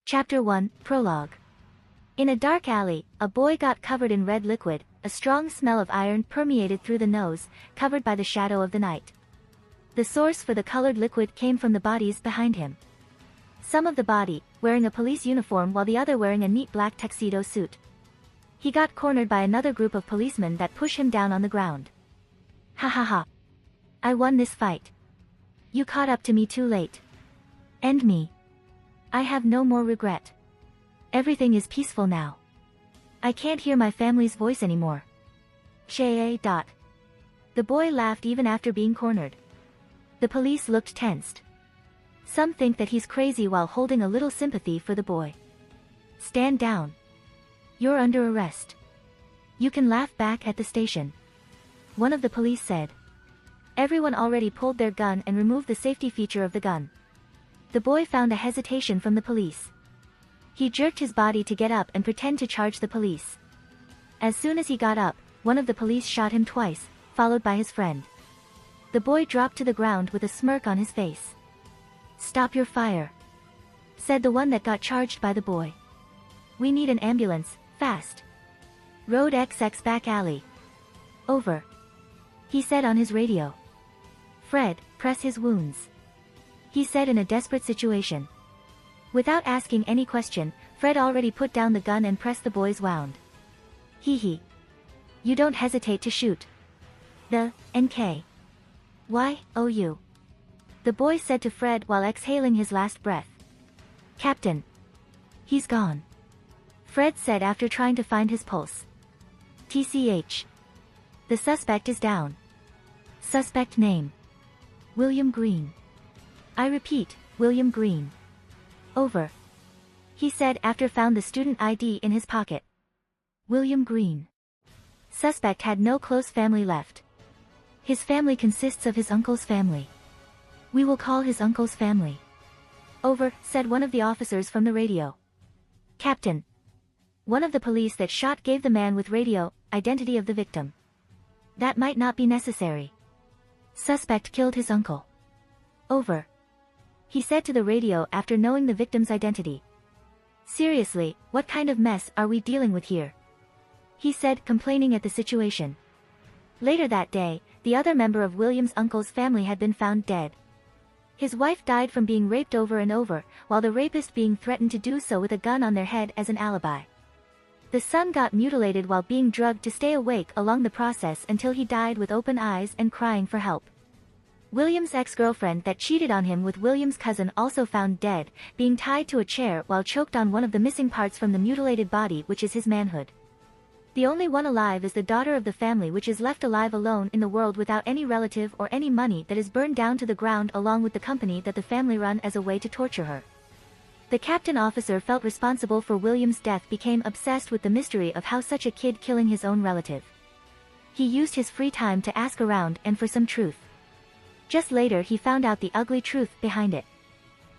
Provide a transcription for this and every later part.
Chapter 1, Prologue. In a dark alley, a boy got covered in red liquid, a strong smell of iron permeated through the nose, covered by the shadow of the night. The source for the colored liquid came from the bodies behind him. Some of the body, wearing a police uniform while the other wearing a neat black tuxedo suit. He got cornered by another group of policemen that push him down on the ground. Ha ha ha. I won this fight. You caught up to me too late. End me. I have no more regret. Everything is peaceful now. I can't hear my family's voice anymore. Shay. The boy laughed even after being cornered. The police looked tensed. Some think that he's crazy while holding a little sympathy for the boy. Stand down. You're under arrest. You can laugh back at the station. One of the police said. Everyone already pulled their gun and removed the safety feature of the gun. The boy found a hesitation from the police. He jerked his body to get up and pretend to charge the police. As soon as he got up, one of the police shot him twice, followed by his friend. The boy dropped to the ground with a smirk on his face. Stop your fire, said the one that got charged by the boy. We need an ambulance, fast. Road XX back alley. Over. He said on his radio. Fred, press his wounds. He said in a desperate situation. Without asking any question, Fred already put down the gun and pressed the boy's wound. Hee. You don't hesitate to shoot. The NK. You. The boy said to Fred while exhaling his last breath. Captain. He's gone. Fred said after trying to find his pulse. TCH. The suspect is down. Suspect name. William Green. I repeat, William Green. Over. He said after found the student ID in his pocket. William Green. Suspect had no close family left. His family consists of his uncle's family. We will call his uncle's family. Over, said one of the officers from the radio. Captain. One of the police that shot gave the man with radio, identity of the victim. That might not be necessary. Suspect killed his uncle. Over. He said to the radio after knowing the victim's identity. Seriously, what kind of mess are we dealing with here? He said, complaining at the situation. Later that day, the other member of William's uncle's family had been found dead. His wife died from being raped over and over, while the rapist being threatened to do so with a gun on their head as an alibi. The son got mutilated while being drugged to stay awake along the process until he died with open eyes and crying for help. William's ex-girlfriend that cheated on him with William's cousin also found dead, being tied to a chair while choked on one of the missing parts from the mutilated body, which is his manhood. The only one alive is the daughter of the family, which is left alive alone in the world without any relative or any money, that is burned down to the ground along with the company that the family run as a way to torture her. The captain officer felt responsible for William's death, became obsessed with the mystery of how such a kid killing his own relative. He used his free time to ask around and for some truth. Just later he found out the ugly truth behind it.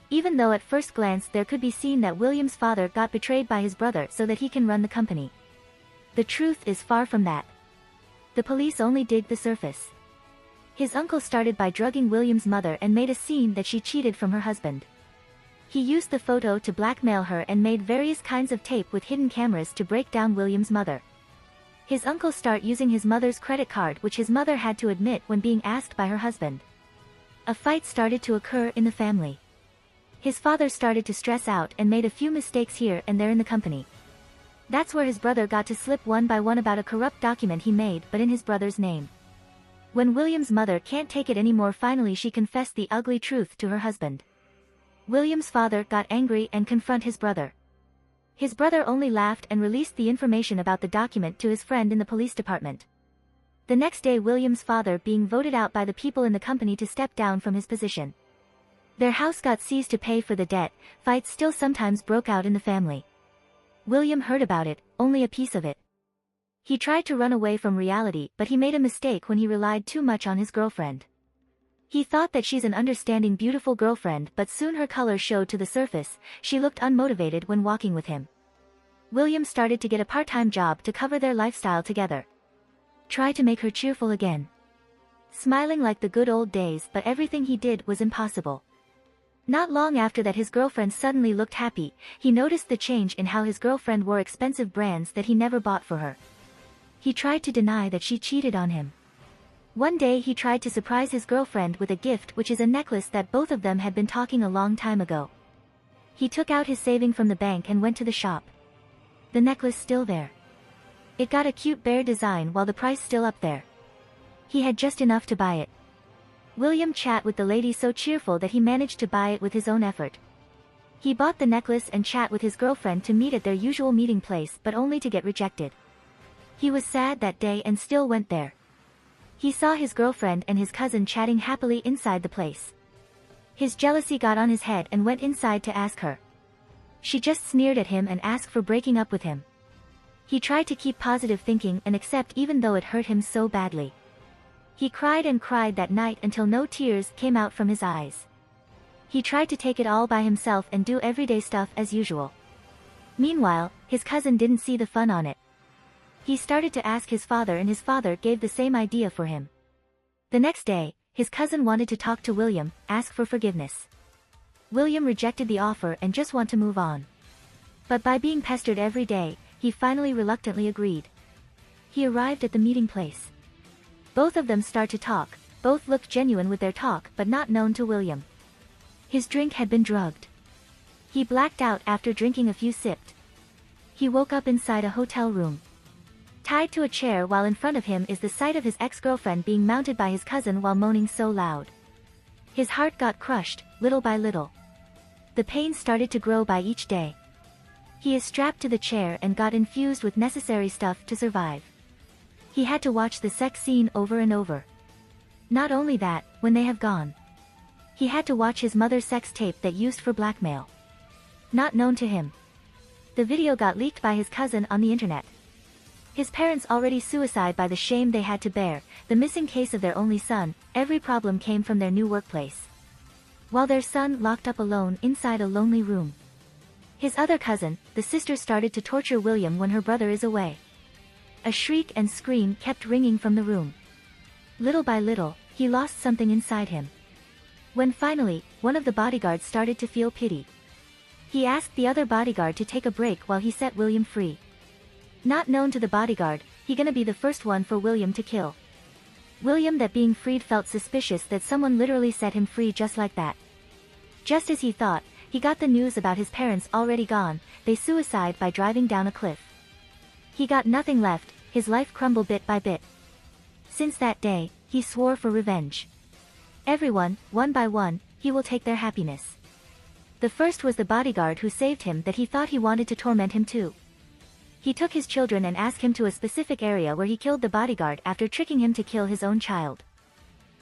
Even though at first glance there could be seen that William's father got betrayed by his brother so that he can run the company. The truth is far from that. The police only dig the surface. His uncle started by drugging William's mother and made a scene that she cheated from her husband. He used the photo to blackmail her and made various kinds of tape with hidden cameras to break down William's mother. His uncle started using his mother's credit card, which his mother had to admit when being asked by her husband. A fight started to occur in the family. His father started to stress out and made a few mistakes here and there in the company. That's where his brother got to slip one by one about a corrupt document he made, but in his brother's name. When William's mother can't take it anymore, finally she confessed the ugly truth to her husband. William's father got angry and confronted his brother. His brother only laughed and released the information about the document to his friend in the police department. The next day William's father being voted out by the people in the company to step down from his position. Their house got seized to pay for the debt. Fights still sometimes broke out in the family. William heard about it, only a piece of it. He tried to run away from reality, but he made a mistake when he relied too much on his girlfriend. He thought that she's an understanding, beautiful girlfriend, but soon her colors showed to the surface. She looked unmotivated when walking with him. William started to get a part-time job to cover their lifestyle together. Try to make her cheerful again. Smiling like the good old days, but everything he did was impossible. Not long after that his girlfriend suddenly looked happy. He noticed the change in how his girlfriend wore expensive brands that he never bought for her. He tried to deny that she cheated on him. One day he tried to surprise his girlfriend with a gift, which is a necklace that both of them had been talking a long time ago. He took out his saving from the bank and went to the shop. The necklace still there. It got a cute bear design while the price still up there. He had just enough to buy it. William chat with the lady so cheerful that he managed to buy it with his own effort. He bought the necklace and chat with his girlfriend to meet at their usual meeting place, but only to get rejected. He was sad that day and still went there. He saw his girlfriend and his cousin chatting happily inside the place. His jealousy got on his head and went inside to ask her. She just sneered at him and asked for breaking up with him. He tried to keep positive thinking and accept even though it hurt him so badly. He cried and cried that night until no tears came out from his eyes. He tried to take it all by himself and do everyday stuff as usual. Meanwhile, his cousin didn't see the fun on it. He started to ask his father and his father gave the same idea for him. The next day, his cousin wanted to talk to William, ask for forgiveness. William rejected the offer and just want to move on. But by being pestered every day, he finally reluctantly agreed. He arrived at the meeting place. Both of them start to talk, both looked genuine with their talk but not known to William. His drink had been drugged. He blacked out after drinking a few sips. He woke up inside a hotel room. Tied to a chair while in front of him is the sight of his ex-girlfriend being mounted by his cousin while moaning so loud. His heart got crushed, little by little. The pain started to grow by each day. He is strapped to the chair and got infused with necessary stuff to survive. He had to watch the sex scene over and over. Not only that, when they have gone, he had to watch his mother's sex tape that used for blackmail. Not known to him. The video got leaked by his cousin on the internet. His parents already suicide by the shame they had to bear, the missing case of their only son, every problem came from their new workplace. While their son locked up alone inside a lonely room. His other cousin, the sister started to torture William when her brother is away. A shriek and scream kept ringing from the room. Little by little, he lost something inside him. When finally, one of the bodyguards started to feel pity. He asked the other bodyguard to take a break while he set William free. Not known to the bodyguard, he gonna be the first one for William to kill. William that being freed felt suspicious that someone literally set him free just like that. Just as he thought, he got the news about his parents already gone, they suicide by driving down a cliff. He got nothing left, his life crumbled bit by bit. Since that day, he swore for revenge. Everyone, one by one, he will take their happiness. The first was the bodyguard who saved him that he thought he wanted to torment him too. He took his children and asked him to a specific area where he killed the bodyguard after tricking him to kill his own child.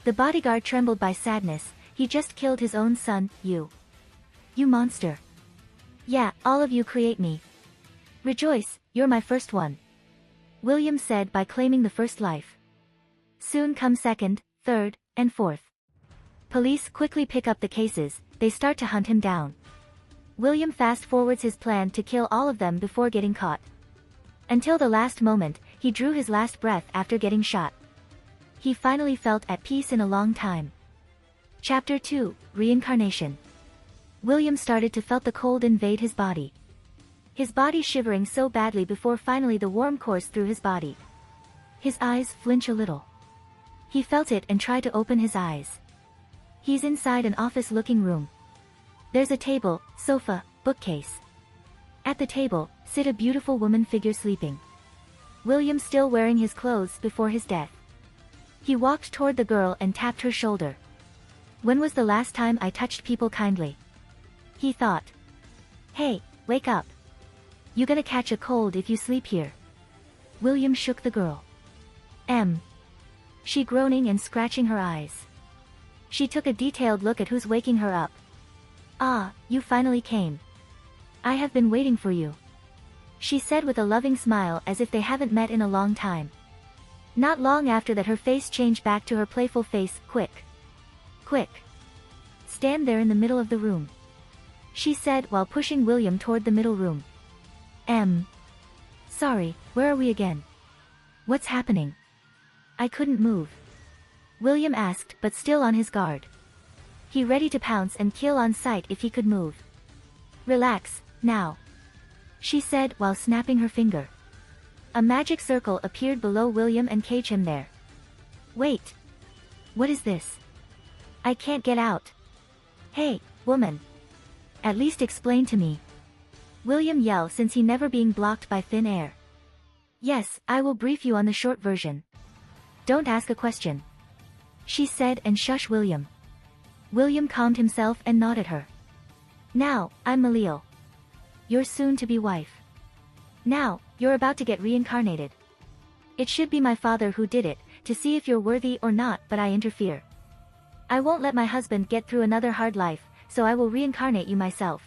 The bodyguard trembled by sadness, he just killed his own son, you. You monster. Yeah, all of you create me. Rejoice, you're my first one. William said by claiming the first life. Soon come second, third, and fourth. Police quickly pick up the cases, they start to hunt him down. William fast forwards his plan to kill all of them before getting caught. Until the last moment, he drew his last breath after getting shot. He finally felt at peace in a long time. Chapter 2, Reincarnation. William started to felt the cold invade his body. His body shivering so badly before finally the warm course through his body. His eyes flinch a little. He felt it and tried to open his eyes. He's inside an office-looking room. There's a table, sofa, bookcase. At the table, sit a beautiful woman figure sleeping. William still wearing his clothes before his death. He walked toward the girl and tapped her shoulder. When was the last time I touched people kindly? He thought. Hey, wake up. You gonna catch a cold if you sleep here. William shook the girl. She groaning and scratching her eyes. She took a detailed look at who's waking her up. Ah, you finally came. I have been waiting for you. She said with a loving smile as if they haven't met in a long time. Not long after that her face changed back to her playful face, quick. Quick. Stand there in the middle of the room. She said while pushing William toward the middle room. Sorry, where are we again? What's happening? I couldn't move. William asked, but still on his guard. He ready to pounce and kill on sight if he could move. Relax, now, she said while snapping her finger. A magic circle appeared below William and caged him there. Wait. What is this? I can't get out. Hey, woman. At least explain to me. William yelled since he never being blocked by thin air. Yes, I will brief you on the short version. Don't ask a question, she said and shush William. William calmed himself and nodded her. Now, I'm Malil, your soon-to-be wife. Now, you're about to get reincarnated. It should be my father who did it, to see if you're worthy or not, but I interfere. I won't let my husband get through another hard life, so I will reincarnate you myself.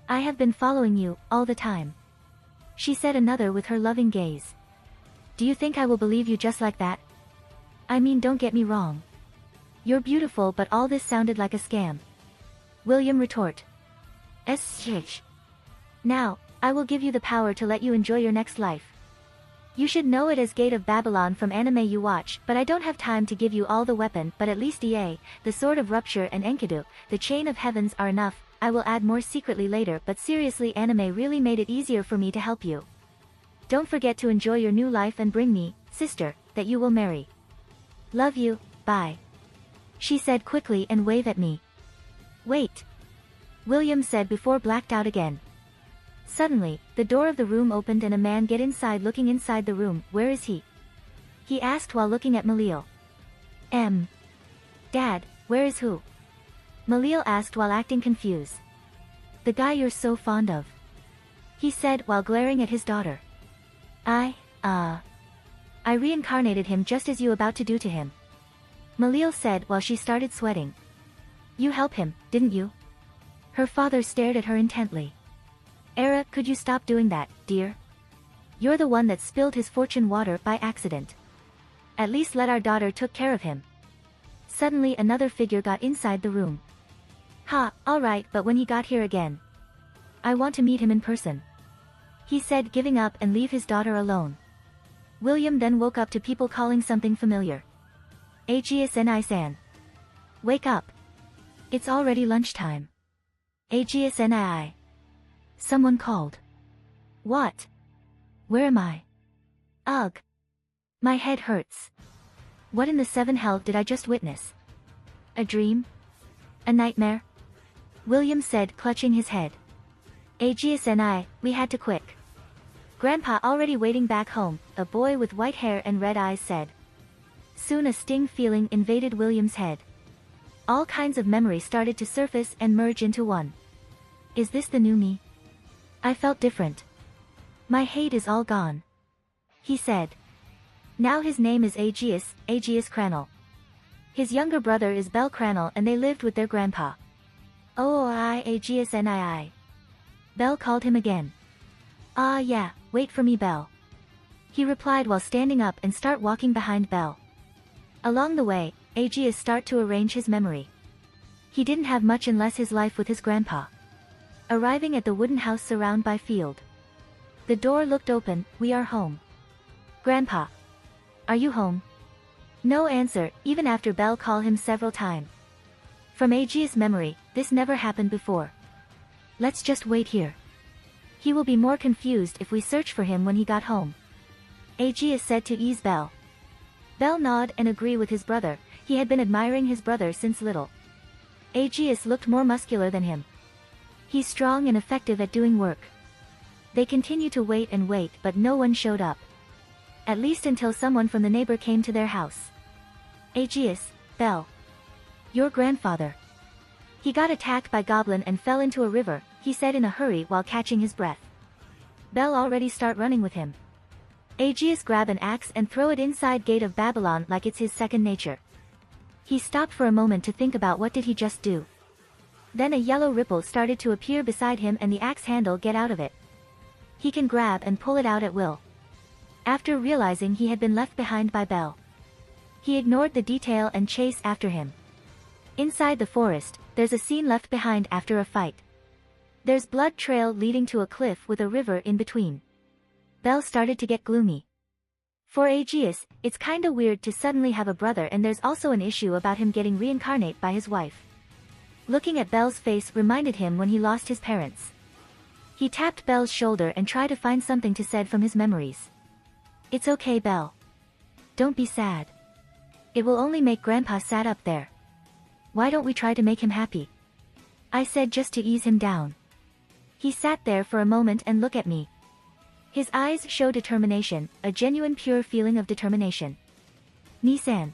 I have been following you, all the time, she said another with her loving gaze. Do you think I will believe you just like that? I mean, don't get me wrong. You're beautiful, but all this sounded like a scam. William retort. Now, I will give you the power to let you enjoy your next life. You should know it as Gate of Babylon from anime you watch, but I don't have time to give you all the weapon, but at least EA, the Sword of Rupture and Enkidu, the Chain of Heavens are enough. I will add more secretly later, but seriously, anime really made it easier for me to help you. Don't forget to enjoy your new life and bring me, sister, that you will marry. Love you, bye, she said quickly and waved at me. Wait, William said before blacked out again. Suddenly, the door of the room opened and a man get inside. Looking inside the room, where is he? He asked while looking at Malil. Dad, where is who? Malil asked while acting confused. The guy you're so fond of, he said while glaring at his daughter. I reincarnated him just as you about to do to him, Malil said while she started sweating. You help him, didn't you? Her father stared at her intently. Era, could you stop doing that, dear? You're the one that spilled his fortune water by accident. At least let our daughter took care of him. Suddenly another figure got inside the room. Ha, alright, but when he got here again, I want to meet him in person, he said, giving up and leave his daughter alone. William then woke up to people calling something familiar. Aegeus and I-san. Wake up. It's already lunchtime. Aegeus and I. Someone called. What? Where am I? Ugh. My head hurts. What in the seven hell did I just witness? A dream? A nightmare? William said, clutching his head. Aegeus and I, we had to quick. Grandpa already waiting back home, a boy with white hair and red eyes said. Soon a sting feeling invaded William's head. All kinds of memories started to surface and merge into one. Is this the new me? I felt different. My hate is all gone, he said. Now his name is Aegeus Cranel. His younger brother is Bel Cranel and they lived with their grandpa. Oh, Aegeus and I. Bel called him again. Ah yeah, wait for me, Bel, he replied while standing up and start walking behind Bel. Along the way, Aegeus start to arrange his memory. He didn't have much unless his life with his grandpa. Arriving at the wooden house surrounded by field. The door looked open. We are home. Grandpa, are you home? No answer, even after Bel called him several times. From Aegeus' memory, this never happened before. Let's just wait here. He will be more confused if we search for him when he got home, Aegeus said to ease Bel. Bel nodded and agreed with his brother. He had been admiring his brother since little. Aegeus looked more muscular than him. He's strong and effective at doing work. They continued to wait and wait, but no one showed up. At least until someone from the neighbor came to their house. Aegeus, Bel. Your grandfather. He got attacked by goblin and fell into a river, he said in a hurry while catching his breath. Bel already start running with him. Aegeus grab an axe and throw it inside Gate of Babylon like it's his second nature. He stopped for a moment to think about what did he just do. Then a yellow ripple started to appear beside him and the axe handle get out of it. He can grab and pull it out at will. After realizing he had been left behind by Bel, he ignored the detail and chased after him. Inside the forest, there's a scene left behind after a fight. There's blood trail leading to a cliff with a river in between. Bel started to get gloomy. For Aegeus, it's kinda weird to suddenly have a brother, and there's also an issue about him getting reincarnated by his wife. Looking at Belle's face reminded him when he lost his parents. He tapped Belle's shoulder and tried to find something to say from his memories. It's okay, Belle. Don't be sad. It will only make Grandpa sad up there. Why don't we try to make him happy? I said just to ease him down. He sat there for a moment and looked at me. His eyes showed determination, a genuine pure feeling of determination. Nissan.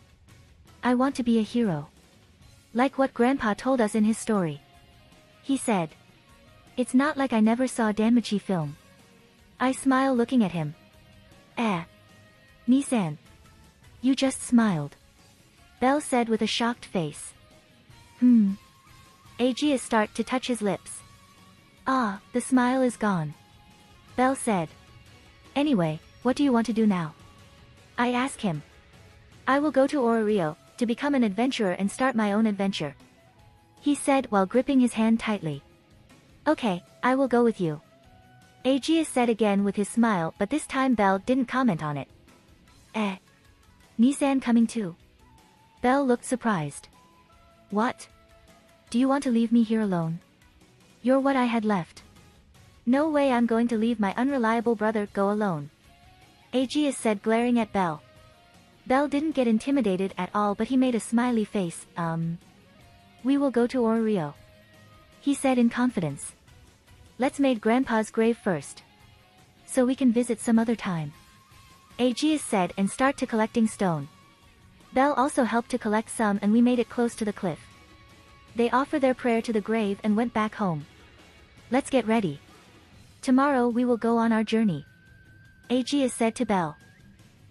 I want to be a hero. Like what Grandpa told us in his story. He said. It's not like I never saw a Danmachi film. I smile looking at him. Nissan. You just smiled. Belle said with a shocked face. Aegeus started to touch his lips. Ah, the smile is gone. Belle said. Anyway, what do you want to do now? I asked him. I will go to Ororio, to become an adventurer and start my own adventure. He said while gripping his hand tightly. Okay, I will go with you. Aegeus said again with his smile, but this time Belle didn't comment on it. Nissan coming too? Belle looked surprised. What? Do you want to leave me here alone? You're what I had left. No way I'm going to leave my unreliable brother go alone. Aegeus said glaring at Belle. Belle didn't get intimidated at all but he made a smiley face. We will go to Ororio. He said in confidence. Let's make Grandpa's grave first. So we can visit some other time. Aegeus said and start to collecting stone. Belle also helped to collect some and we made it close to the cliff. They offered their prayer to the grave and went back home. Let's get ready. Tomorrow we will go on our journey. Aegeus said to Belle.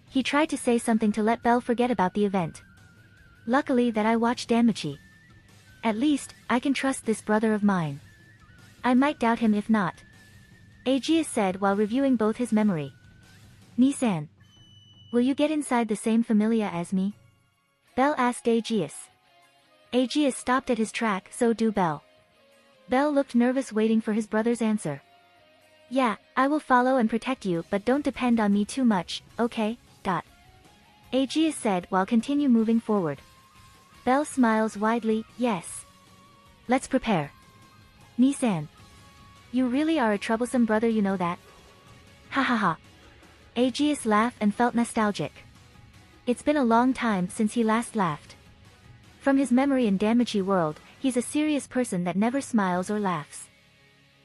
He tried to say something to let Belle forget about the event. Luckily that I watched Danmachi. At least, I can trust this brother of mine. I might doubt him if not. Aegeus said while reviewing both his memory. Nissan. Will you get inside the same familia as me? Belle asked Aegeus. Aegeus stopped at his track, so do Belle. Belle looked nervous waiting for his brother's answer. Yeah, I will follow and protect you but don't depend on me too much, okay? Aegeus said while continue moving forward. Belle smiles widely, yes. Let's prepare. Nissan. You really are a troublesome brother, you know that? Ha ha ha. Aegeus laughed and felt nostalgic. It's been a long time since he last laughed. From his memory in Danmachi world, he's a serious person that never smiles or laughs.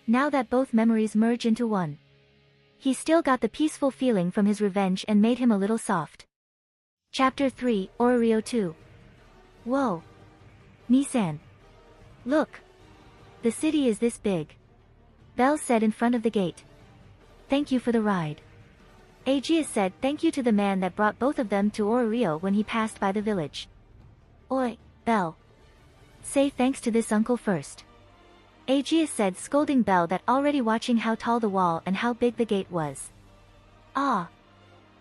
Now that both memories merge into one. He still got the peaceful feeling from his revenge and made him a little soft. Chapter 3, Ororio 2. Whoa. Nissan. Look. The city is this big. Belle said in front of the gate. Thank you for the ride. Aegeus said thank you to the man that brought both of them to Ororio when he passed by the village. Oi, Belle. Say thanks to this uncle first. Aegeus said scolding Belle that already watching how tall the wall and how big the gate was. Ah.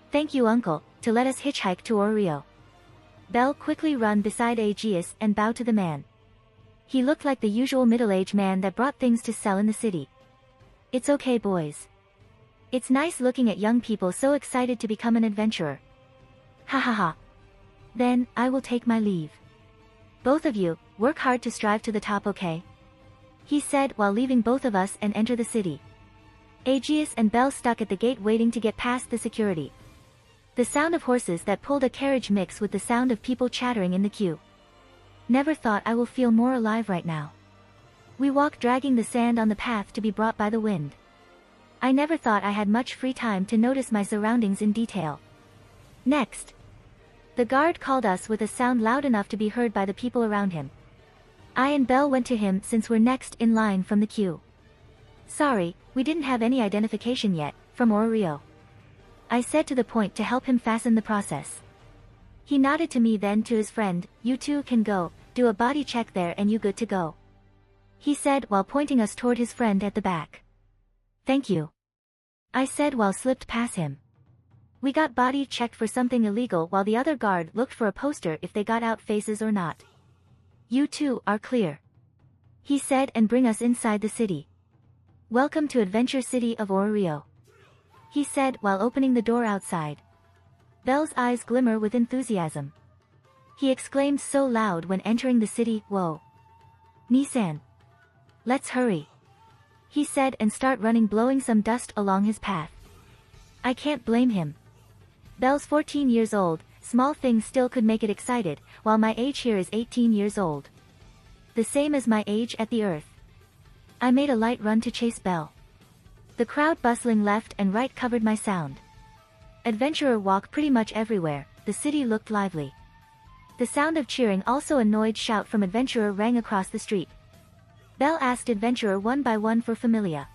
Thank you uncle, to let us hitchhike to Ororio. Belle quickly ran beside Aegeus and bowed to the man. He looked like the usual middle-aged man that brought things to sell in the city. It's okay boys. It's nice looking at young people so excited to become an adventurer. Ha ha ha. Then, I will take my leave. Both of you, work hard to strive to the top, okay? He said while leaving both of us and enter the city. Aegeus and Belle stuck at the gate waiting to get past the security. The sound of horses that pulled a carriage mixed with the sound of people chattering in the queue. Never thought I will feel more alive right now. We walk dragging the sand on the path to be brought by the wind. I never thought I had much free time to notice my surroundings in detail. Next. The guard called us with a sound loud enough to be heard by the people around him. I and Belle went to him since we're next in line from the queue. Sorry, we didn't have any identification yet, from Ororio. I said to the point to help him fasten the process. He nodded to me then to his friend, you two can go, do a body check there and you good to go. He said while pointing us toward his friend at the back. Thank you. I said while slipped past him. We got body checked for something illegal while the other guard looked for a poster if they got out faces or not. You two are clear. He said and bring us inside the city. Welcome to Adventure City of Ororio. He said while opening the door outside. Belle's eyes glimmer with enthusiasm. He exclaimed so loud when entering the city, whoa. Nissan. Let's hurry. He said and start running, blowing some dust along his path. I can't blame him. Belle's 14 years old, small things still could make it excited, while my age here is 18 years old. The same as my age at the Earth. I made a light run to chase Belle. The crowd bustling left and right covered my sound. Adventurer walk pretty much everywhere, the city looked lively. The sound of cheering, also a annoyed shout from Adventurer, rang across the street. Belle asked Adventurer one by one for Familia.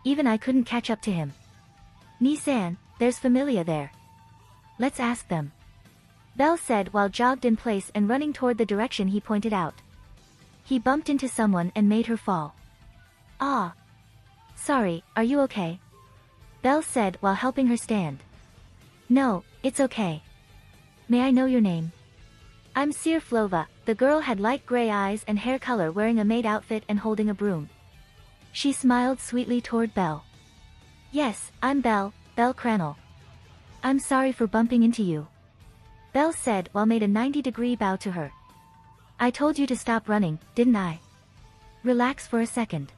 Even I couldn't catch up to him. Nissan, there's Familia there. Let's ask them. Belle said while jogged in place and running toward the direction he pointed out. He bumped into someone and made her fall. Ah. Sorry, are you okay? Belle said while helping her stand. No, it's okay. May I know your name? I'm Seer Flova. The girl had light gray eyes and hair color, wearing a maid outfit and holding a broom. She smiled sweetly toward Belle. Yes, I'm Belle, Belle Cranel. I'm sorry for bumping into you. Belle said while made a 90-degree bow to her. I told you to stop running, didn't I? Relax for a second.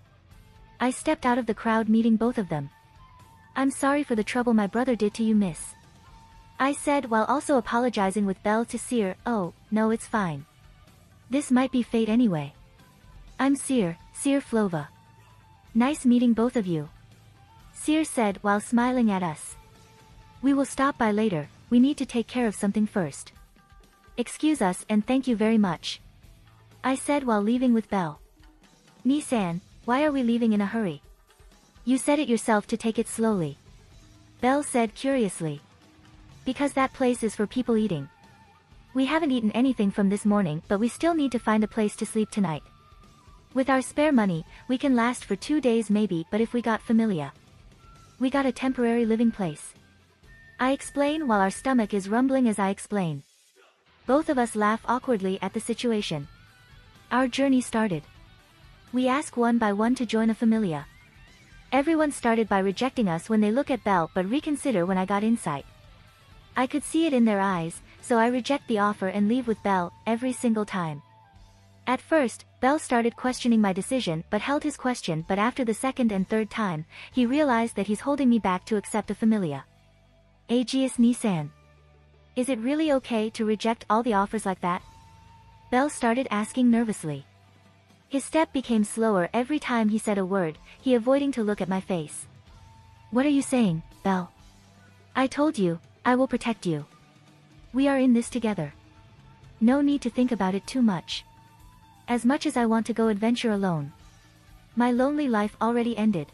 I stepped out of the crowd, meeting both of them. I'm sorry for the trouble my brother did to you, miss. I said while also apologizing with Belle to Seer. Oh, no, it's fine. This might be fate anyway. I'm Seer Flova. Nice meeting both of you. Seer said while smiling at us. We will stop by later, we need to take care of something first. Excuse us and thank you very much. I said while leaving with Belle. Nissan, why are we leaving in a hurry? You said it yourself to take it slowly. Belle said curiously. Because that place is for people eating. We haven't eaten anything from this morning, but we still need to find a place to sleep tonight. With our spare money, we can last for 2 days maybe, but if we got Familia. We got a temporary living place. I explain while our stomach is rumbling as I explain. Both of us laugh awkwardly at the situation. Our journey started. We ask one by one to join a Familia. Everyone started by rejecting us when they look at Belle, but reconsider when I got inside. I could see it in their eyes, so I reject the offer and leave with Belle, every single time. At first, Belle started questioning my decision but held his question, but after the second and third time, he realized that he's holding me back to accept a Familia. Aegeus Nissan. Is it really okay to reject all the offers like that? Belle started asking nervously. His step became slower every time he said a word, he avoiding to look at my face. What are you saying, Belle? I told you, I will protect you. We are in this together. No need to think about it too much. As much as I want to go adventure alone. My lonely life already ended.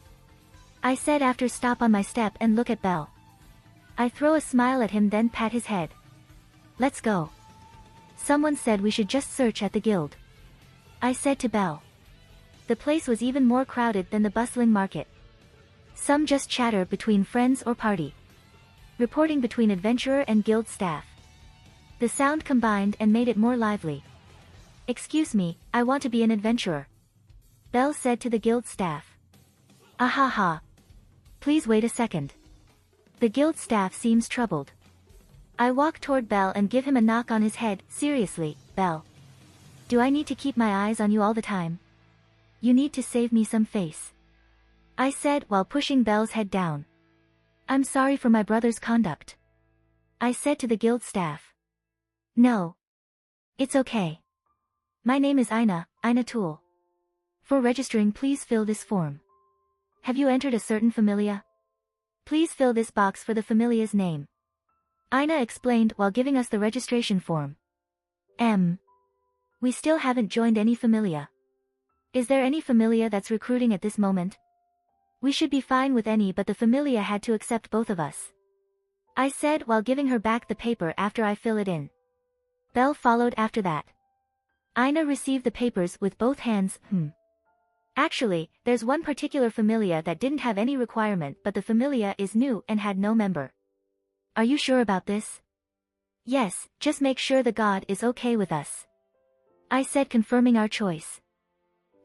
I said after stop on my step and look at Belle. I throw a smile at him then pat his head. Let's go. Someone said we should just search at the guild. I said to Belle. The place was even more crowded than the bustling market. Some just chatter between friends or party. Reporting between adventurer and guild staff. The sound combined and made it more lively. Excuse me, I want to be an adventurer. Belle said to the guild staff. Ahaha. Please wait a second. The guild staff seems troubled. I walk toward Belle and give him a knock on his head. Seriously, Belle. Do I need to keep my eyes on you all the time? You need to save me some face. I said while pushing Belle's head down. I'm sorry for my brother's conduct. I said to the guild staff. No. It's okay. My name is Ina Tool. For registering, please fill this form. Have you entered a certain Familia? Please fill this box for the Familia's name. Ina explained while giving us the registration form. We still haven't joined any Familia. Is there any Familia that's recruiting at this moment? We should be fine with any, but the Familia had to accept both of us. I said while giving her back the paper after I fill it in. Belle followed after that. Ina received the papers with both hands. Actually, there's one particular Familia that didn't have any requirement, but the Familia is new and had no member. Are you sure about this? Yes, just make sure the god is okay with us. I said, confirming our choice.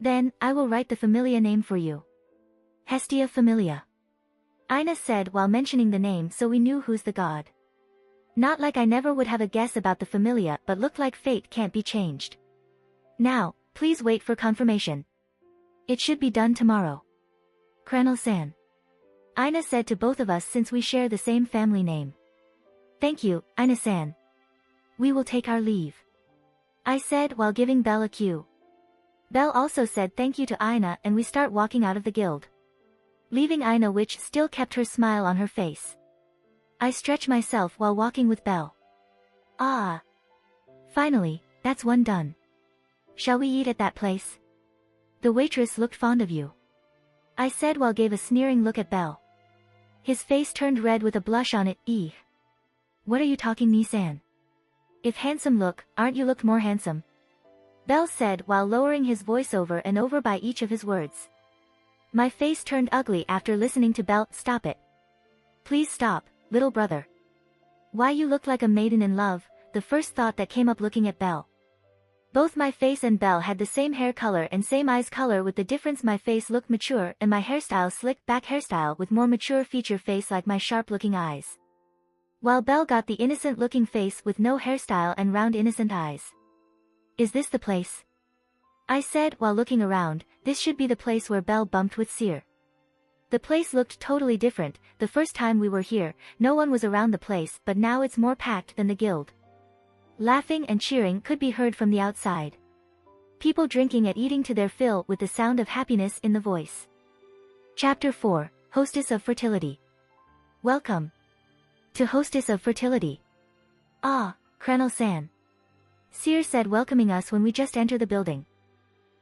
Then, I will write the Familia name for you. Hestia Familia. Ina said while mentioning the name, so we knew who's the god. Not like I never would have a guess about the Familia, but looked like fate can't be changed. Now, Please wait for confirmation. It should be done tomorrow. Kranal-san. Ina said to both of us since we share the same family name. Thank you, Ina-san. We will take our leave. I said while giving Belle a cue. Belle also said thank you to Ina and we start walking out of the guild. Leaving Ina, which still kept her smile on her face. I stretch myself while walking with Belle. Ah. Finally, that's one done. Shall we eat at that place? The waitress looked fond of you. I said while gave a sneering look at Belle. His face turned red with a blush on it. What are you talking, Ni-san? If handsome look, aren't you looked more handsome? Belle said while lowering his voice over and over by each of his words. My face turned ugly after listening to Belle. Stop it. Please stop, little brother. Why you look like a maiden in love, the first thought that came up looking at Belle. Both my face and Belle had the same hair color and same eyes color, with the difference my face looked mature and my hairstyle slicked back hairstyle with more mature feature face like my sharp looking eyes. While Belle got the innocent looking face with no hairstyle and round innocent eyes. Is this the place? I said while looking around. This should be the place where Belle bumped with Seer. The place looked totally different. The first time we were here, no one was around the place, but now it's more packed than the guild. Laughing and cheering could be heard from the outside. People drinking and eating to their fill with the sound of happiness in the voice. Chapter 4, Hostess of Fertility. Welcome to Hostess of Fertility. Ah, Kranal-san. Seer said welcoming us when we just entered the building.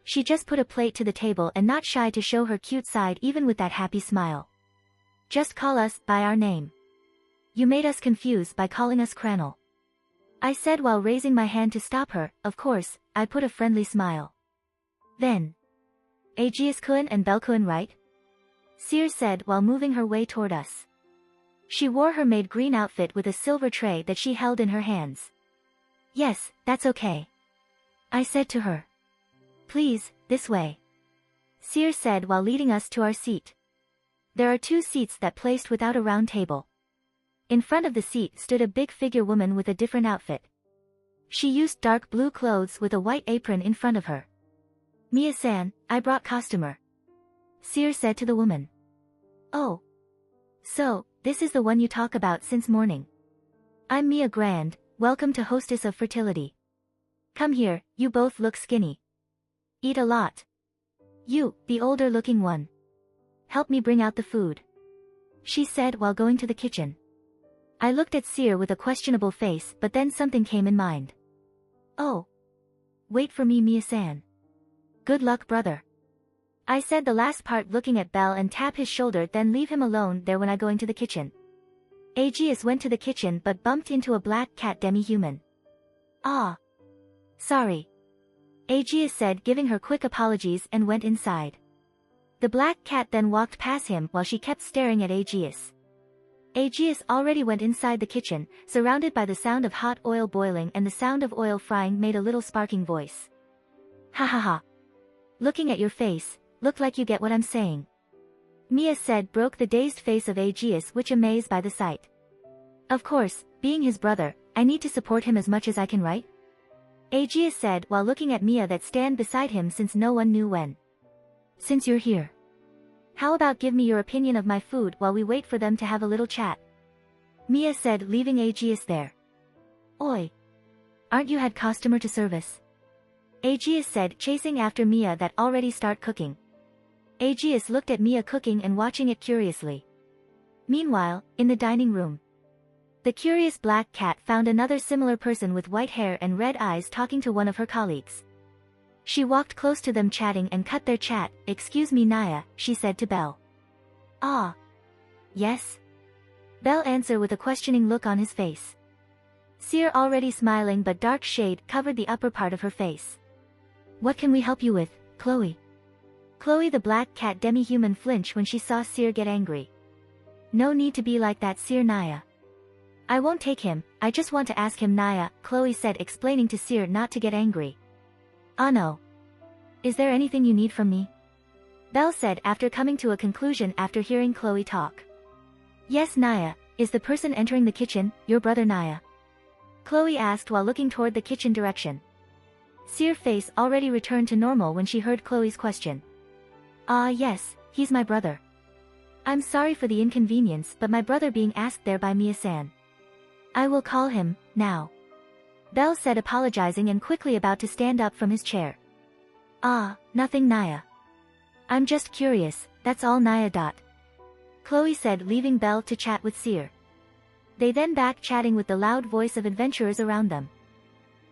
She just put a plate to the table and not shy to show her cute side even with that happy smile. Just call us by our name. You made us confused by calling us Kranal. I said while raising my hand to stop her. Of course, I put a friendly smile. Then. Aegeus-kun and Belle-kun, right? Seer said while moving her way toward us. She wore her maid green outfit with a silver tray that she held in her hands. Yes, that's okay. I said to her. Please, this way. Seer said while leading us to our seat. There are 2 seats that placed without a round table. In front of the seat stood a big figure woman with a different outfit. She used dark blue clothes with a white apron in front of her. Mia-san, I brought costumer. Seer said to the woman. Oh. So, this is the one you talk about since morning. I'm Mia Grand, welcome to Hostess of Fertility. Come here, you both look skinny. Eat a lot. You, the older looking one. Help me bring out the food. She said while going to the kitchen. I looked at Seer with a questionable face, but then something came in mind. Oh. Wait for me, Mia-san. Good luck, brother. I said the last part looking at Belle and tap his shoulder, then leave him alone there when I go into the kitchen. Aegeus went to the kitchen but bumped into a black cat demi-human. Ah. Sorry. Aegeus said, giving her quick apologies, and went inside. The black cat then walked past him while she kept staring at Aegeus. Aegeus already went inside the kitchen, surrounded by the sound of hot oil boiling and the sound of oil frying made a little sparking voice. Ha ha ha. Looking at your face, look like you get what I'm saying. Mia said, broke the dazed face of Aegeus, which amazed by the sight. Of course, being his brother, I need to support him as much as I can, right? Aegeus said while looking at Mia that stand beside him since no one knew when. Since you're here. How about give me your opinion of my food while we wait for them to have a little chat? Mia said, leaving Aegeus there. Oi. Aren't you had customer to service? Aegeus said, chasing after Mia that already start cooking. Aegeus looked at Mia cooking and watching it curiously. Meanwhile, in the dining room. The curious black cat found another similar person with white hair and red eyes talking to one of her colleagues. She walked close to them chatting and cut their chat. Excuse me, Naya, she said to Belle. Ah. Yes? Belle answered with a questioning look on his face. Seer already smiling but dark shade covered the upper part of her face. What can we help you with, Chloe? Chloe the black cat demi-human flinched when she saw Seer get angry. No need to be like that, Seer. Naya. I won't take him, I just want to ask him, Naya, Chloe said, explaining to Seer not to get angry. Ah no. Is there anything you need from me? Belle said after coming to a conclusion after hearing Chloe talk. Yes, Naya, is the person entering the kitchen your brother, Naya? Chloe asked while looking toward the kitchen direction. Seer's face already returned to normal when she heard Chloe's question. Ah yes, he's my brother. I'm sorry for the inconvenience but my brother being asked there by Mia-san. I will call him, now. Belle said apologizing and quickly about to stand up from his chair. Ah, nothing Naya. I'm just curious, that's all Naya. Chloe said leaving Belle to chat with Seer. They then back chatting with the loud voice of adventurers around them.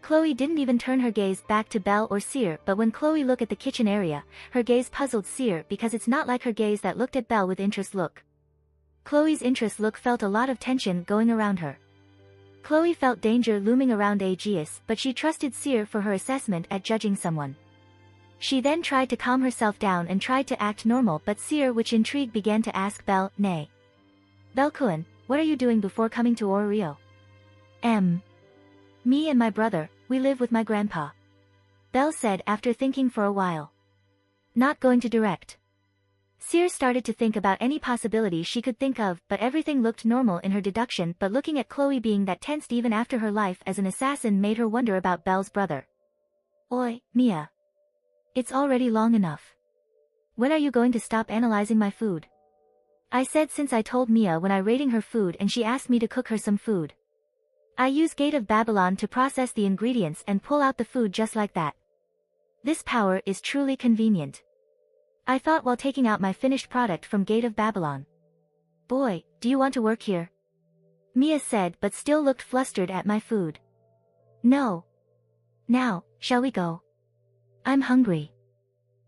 Chloe didn't even turn her gaze back to Belle or Seer but when Chloe looked at the kitchen area, her gaze puzzled Seer because it's not like her gaze that looked at Belle with interest look. Chloe's interest look felt a lot of tension going around her. Chloe felt danger looming around Aegeus but she trusted Seer for her assessment at judging someone. She then tried to calm herself down and tried to act normal but Seer which intrigue began to ask Belle, nay. Belle-kun, what are you doing before coming to Orio? Me and my brother, we live with my grandpa. Belle said after thinking for a while. Not going to direct. Seer started to think about any possibility she could think of but everything looked normal in her deduction but looking at Chloe being that tensed even after her life as an assassin made her wonder about Belle's brother. Oi, Mia. It's already long enough. When are you going to stop analyzing my food? I said since I told Mia when I rating her food and she asked me to cook her some food. I use Gate of Babylon to process the ingredients and pull out the food just like that. This power is truly convenient. I thought while taking out my finished product from Gate of Babylon. Boy, do you want to work here? Mia said but still looked flustered at my food. No. Now, shall we go? I'm hungry.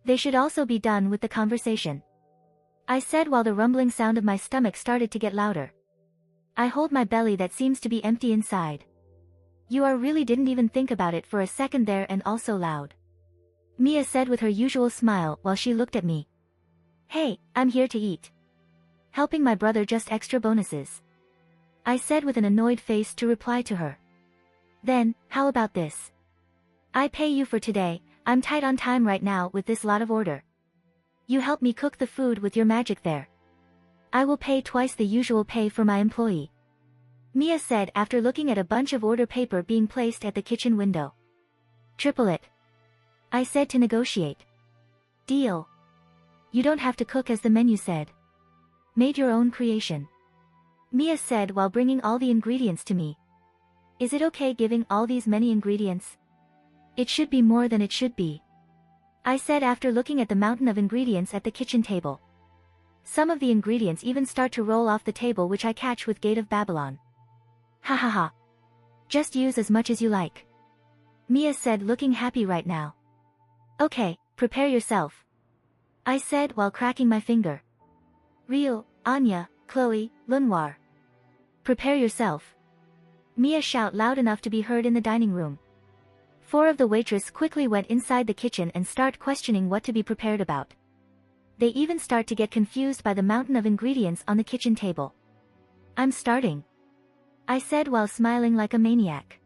They should also be done with the conversation. I said while the rumbling sound of my stomach started to get louder. I hold my belly that seems to be empty inside. You are really didn't even think about it for a second there and also loud. Mia said with her usual smile while she looked at me. Hey, I'm here to eat. Helping my brother just extra bonuses. I said with an annoyed face to reply to her. Then, how about this? I pay you for today, I'm tight on time right now with this lot of order. You help me cook the food with your magic there. I will pay twice the usual pay for my employee. Mia said after looking at a bunch of order paper being placed at the kitchen window. Triple it. I said to negotiate. Deal. You don't have to cook as the menu said. Made your own creation. Mia said while bringing all the ingredients to me. Is it okay giving all these many ingredients? It should be more than it should be. I said after looking at the mountain of ingredients at the kitchen table. Some of the ingredients even start to roll off the table which I catch with Gate of Babylon. Ha ha ha. Just use as much as you like. Mia said looking happy right now. Okay, prepare yourself. I said while cracking my finger. Real, Anya, Chloe, Lunwar. Prepare yourself. Mia shout loud enough to be heard in the dining room. 4 of the waitress quickly went inside the kitchen and start questioning what to be prepared about. They even start to get confused by the mountain of ingredients on the kitchen table. I'm starting. I said while smiling like a maniac.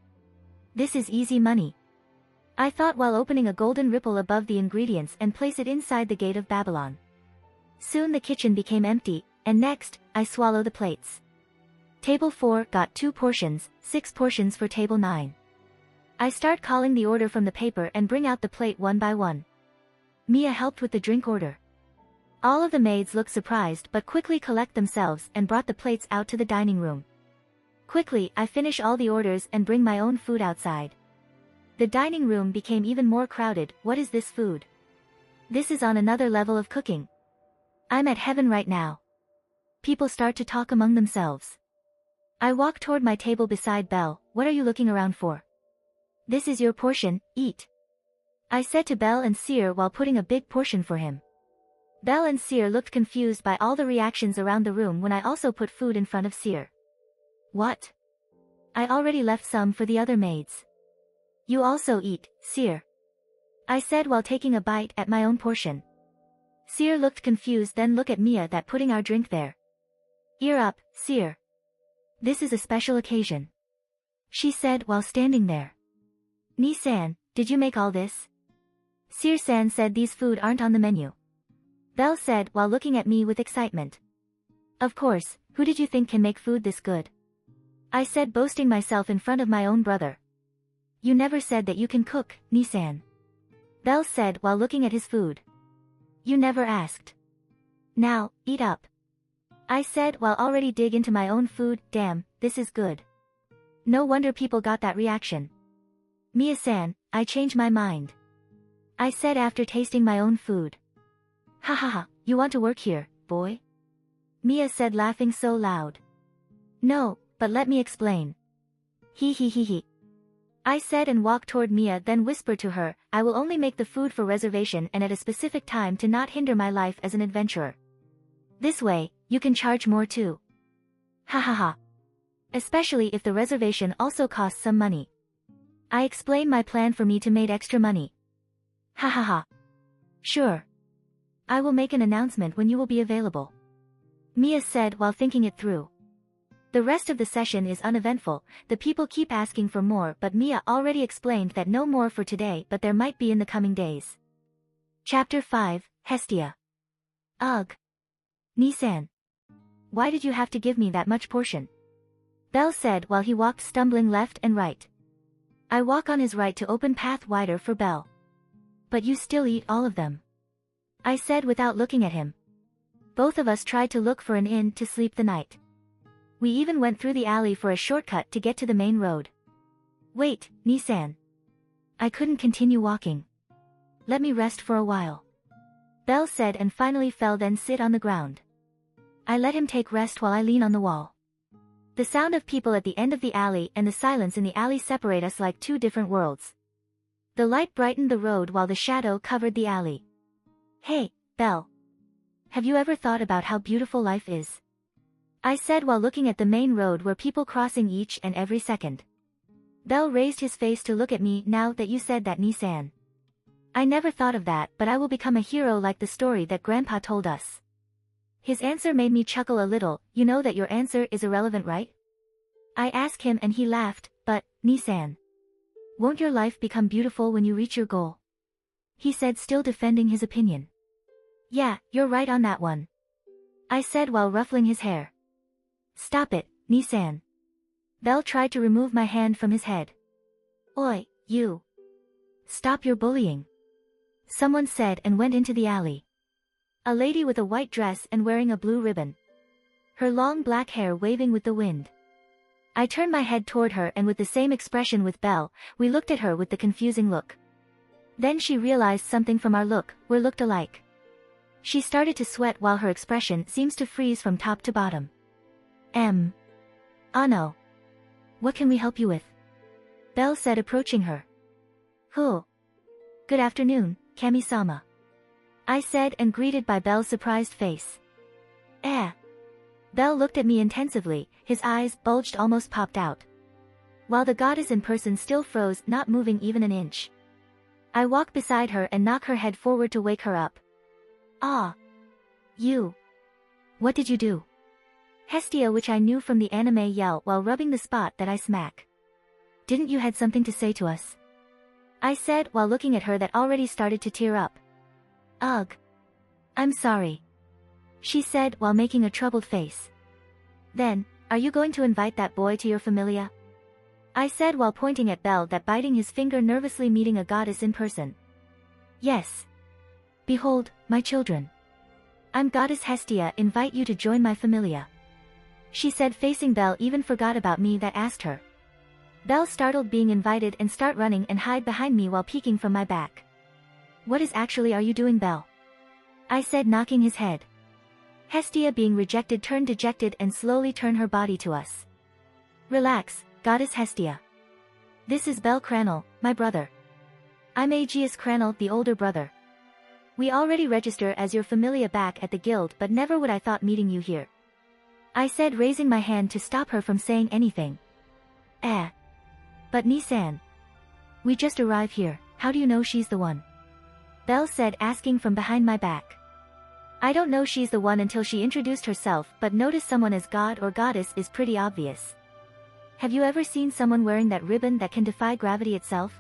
This is easy money. I thought while opening a golden ripple above the ingredients and place it inside the Gate of Babylon. Soon the kitchen became empty, and next, I swallow the plates. Table 4 got 2 portions, 6 portions for table 9. I start calling the order from the paper and bring out the plate one by one. Mia helped with the drink order. All of the maids looked surprised but quickly collect themselves and brought the plates out to the dining room. Quickly, I finish all the orders and bring my own food outside. The dining room became even more crowded. What is this food? This is on another level of cooking. I'm at heaven right now. People start to talk among themselves. I walk toward my table beside Belle. What are you looking around for? This is your portion, eat. I said to Belle and Seer while putting a big portion for him. Belle and Seer looked confused by all the reactions around the room when I also put food in front of Seer. What? I already left some for the other maids. You also eat, Seer. I said while taking a bite at my own portion. Seer looked confused then looked at Mia that putting our drink there. Ear up, Seer. This is a special occasion. She said while standing there. Ni-san, did you make all this? Seer-san said these food aren't on the menu. Belle said while looking at me with excitement. Of course, who did you think can make food this good? I said boasting myself in front of my own brother. You never said that you can cook, Nisan. Belle said while looking at his food. You never asked. Now, eat up. I said while already dig into my own food. Damn, this is good. No wonder people got that reaction. Mia-san, I changed my mind. I said after tasting my own food. Ha ha ha, you want to work here, boy? Mia said laughing so loud. No, but let me explain. He. I said and walked toward Mia, then whispered to her, I will only make the food for reservation and at a specific time to not hinder my life as an adventurer. This way, you can charge more too. Ha ha ha. Especially if the reservation also costs some money. I explained my plan for me to make extra money. Ha ha ha. Sure. I will make an announcement when you will be available. Mia said while thinking it through. The rest of the session is uneventful, the people keep asking for more but Mia already explained that no more for today but there might be in the coming days. Chapter 5, Hestia. Ugh. Nisan. Why did you have to give me that much portion? Belle said while he walked stumbling left and right. I walk on his right to open path wider for Belle. But you still eat all of them. I said without looking at him. Both of us tried to look for an inn to sleep the night. We even went through the alley for a shortcut to get to the main road. Wait, Nisan. I couldn't continue walking. Let me rest for a while. Belle said and finally fell then sit on the ground. I let him take rest while I lean on the wall. The sound of people at the end of the alley and the silence in the alley separate us like two different worlds. The light brightened the road while the shadow covered the alley. Hey, Belle. Have you ever thought about how beautiful life is? I said while looking at the main road where people crossing each and every second. Belle raised his face to look at me. Now that you said that, Nisan. I never thought of that, but I will become a hero like the story that Grandpa told us. His answer made me chuckle a little. You know that your answer is irrelevant, right? I asked him and he laughed, but, Nisan. Won't your life become beautiful when you reach your goal? He said, still defending his opinion. Yeah, you're right on that one. I said while ruffling his hair. Stop it, Nisan. Belle tried to remove my hand from his head. Oi, you. Stop your bullying. Someone said and went into the alley. A lady with a white dress and wearing a blue ribbon. Her long black hair waving with the wind. I turned my head toward her and with the same expression with Belle, we looked at her with the confusing look. Then she realized something from our look, we looked alike. She started to sweat while her expression seems to freeze from top to bottom. Ano. What can we help you with? Belle said approaching her. Who? Good afternoon, Kami-sama. I said and greeted by Belle's surprised face. Belle looked at me intensively, his eyes bulged almost popped out. While the goddess in person still froze, not moving even an inch. I walk beside her and knock her head forward to wake her up. Ah. You. What did you do? Hestia, which I knew from the anime, yell while rubbing the spot that I smack. Didn't you had something to say to us? I said while looking at her that already started to tear up. Ugh. I'm sorry. She said while making a troubled face. Then, are you going to invite that boy to your familia? I said while pointing at Belle that biting his finger nervously meeting a goddess in person. Yes. Behold, my children. I'm Goddess Hestia, invite you to join my familia. She said facing Belle, even forgot about me that asked her. Belle startled being invited and start running and hide behind me while peeking from my back. What is actually are you doing, Belle? I said knocking his head. Hestia being rejected turned dejected and slowly turned her body to us. Relax, Goddess Hestia. This is Belle Cranel, my brother. I'm Aegeus Cranel, the older brother. We already register as your familia back at the guild, but never would I thought meeting you here. I said raising my hand to stop her from saying anything. But Nisan. We just arrived here, how do you know she's the one? Belle said asking from behind my back. I don't know she's the one until she introduced herself, but notice someone as god or goddess is pretty obvious. Have you ever seen someone wearing that ribbon that can defy gravity itself?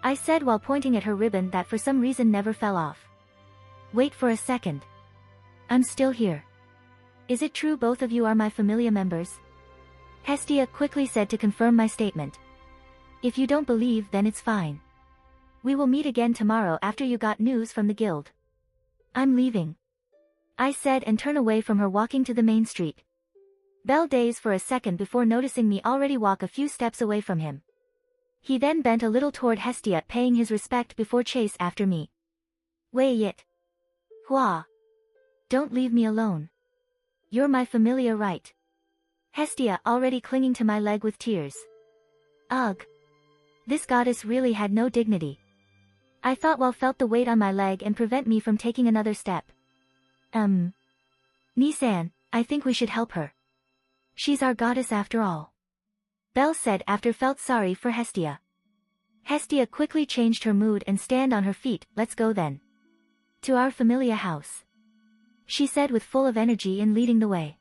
I said while pointing at her ribbon that for some reason never fell off. Wait for a second. I'm still here. Is it true both of you are my familia members? Hestia quickly said to confirm my statement. If you don't believe, then it's fine. We will meet again tomorrow after you got news from the guild. I'm leaving, I said and turned away from her, walking to the main street. Bell dazed for a second before noticing me already walk a few steps away from him. He then bent a little toward Hestia, paying his respect before chase after me. Wei Yit. Hua. Don't leave me alone. You're my familia, right? Hestia already clinging to my leg with tears. Ugh. This goddess really had no dignity. I thought while felt the weight on my leg and prevent me from taking another step. Nisan, I think we should help her. She's our goddess after all. Belle said after felt sorry for Hestia. Hestia quickly changed her mood and stand on her feet. Let's go then. To our familia house, she said with full of energy and leading the way.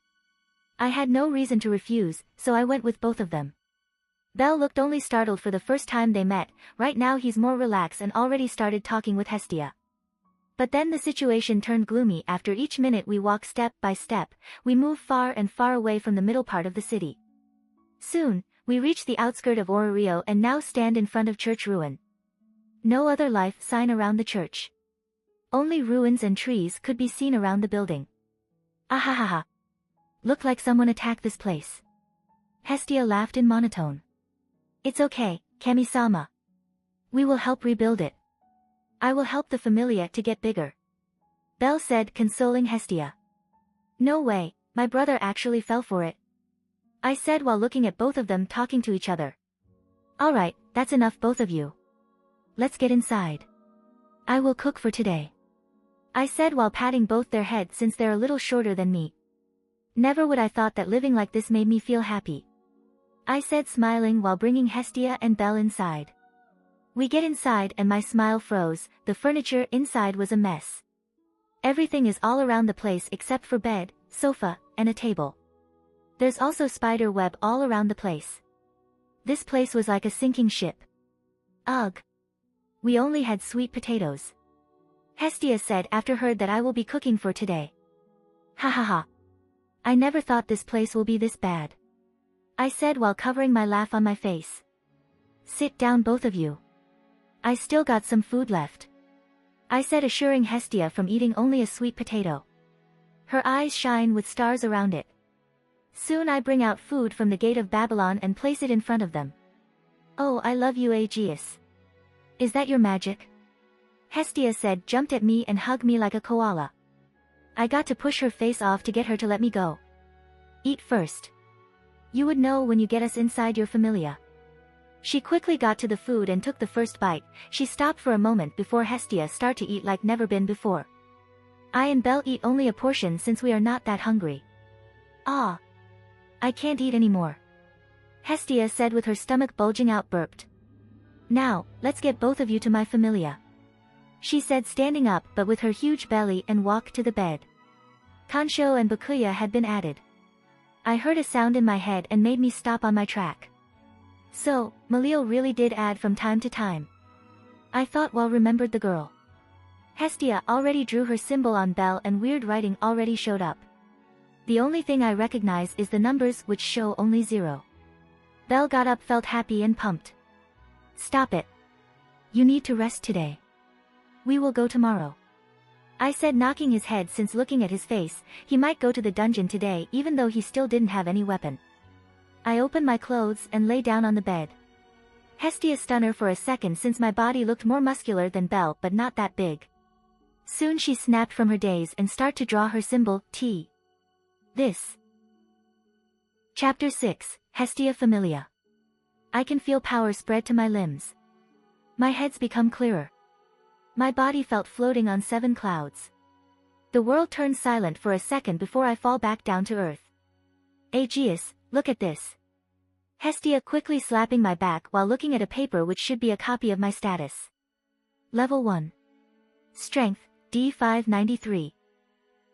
I had no reason to refuse, so I went with both of them. Belle looked only startled for the first time they met. Right now he's more relaxed and already started talking with Hestia. But then the situation turned gloomy. After each minute we walk step by step, we move far and far away from the middle part of the city. Soon, we reach the outskirt of Orario and now stand in front of church ruin. No other life sign around the church. Only ruins and trees could be seen around the building. Ahahaha. Look like someone attacked this place. Hestia laughed in monotone. It's okay, Kami-sama. We will help rebuild it. I will help the familia to get bigger. Belle said, consoling Hestia. No way, my brother actually fell for it. I said while looking at both of them talking to each other. Alright, that's enough both of you. Let's get inside. I will cook for today. I said while patting both their heads since they're a little shorter than me. Never would I thought that living like this made me feel happy. I said smiling while bringing Hestia and Belle inside. We get inside and my smile froze. The furniture inside was a mess. Everything is all around the place except for bed, sofa, and a table. There's also spider web all around the place. This place was like a sinking ship. Ugh. We only had sweet potatoes. Hestia said after heard that I will be cooking for today. Ha ha ha. I never thought this place will be this bad. I said while covering my laugh on my face. Sit down both of you. I still got some food left. I said assuring Hestia from eating only a sweet potato. Her eyes shine with stars around it. Soon I bring out food from the gate of Babylon and place it in front of them. Oh, I love you, Aegeus. Is that your magic? Hestia said, jumped at me and hugged me like a koala. I got to push her face off to get her to let me go. Eat first. You would know when you get us inside your familia. She quickly got to the food and took the first bite. She stopped for a moment before Hestia start to eat like never been before. I and Belle eat only a portion since we are not that hungry. Ah. I can't eat anymore. Hestia said with her stomach bulging out, burped. Now, let's get both of you to my familia. She said standing up but with her huge belly and walked to the bed. Kansho and Bakuya had been added. I heard a sound in my head and made me stop on my track. So, Malil really did add from time to time. I thought while remembered the girl. Hestia already drew her symbol on Belle and weird writing already showed up. The only thing I recognize is the numbers which show only 0. Belle got up, felt happy and pumped. Stop it. You need to rest today. We will go tomorrow. I said, knocking his head since looking at his face, he might go to the dungeon today even though he still didn't have any weapon. I opened my clothes and lay down on the bed. Hestia stunned her for a second since my body looked more muscular than Belle but not that big. Soon she snapped from her daze and started to draw her symbol, T. This. Chapter 6, Hestia Familia. I can feel power spread to my limbs. My head's become clearer. My body felt floating on 7 clouds. The world turned silent for a second before I fall back down to earth. Aegeus, look at this. Hestia quickly slapping my back while looking at a paper which should be a copy of my status. Level 1. Strength, D593.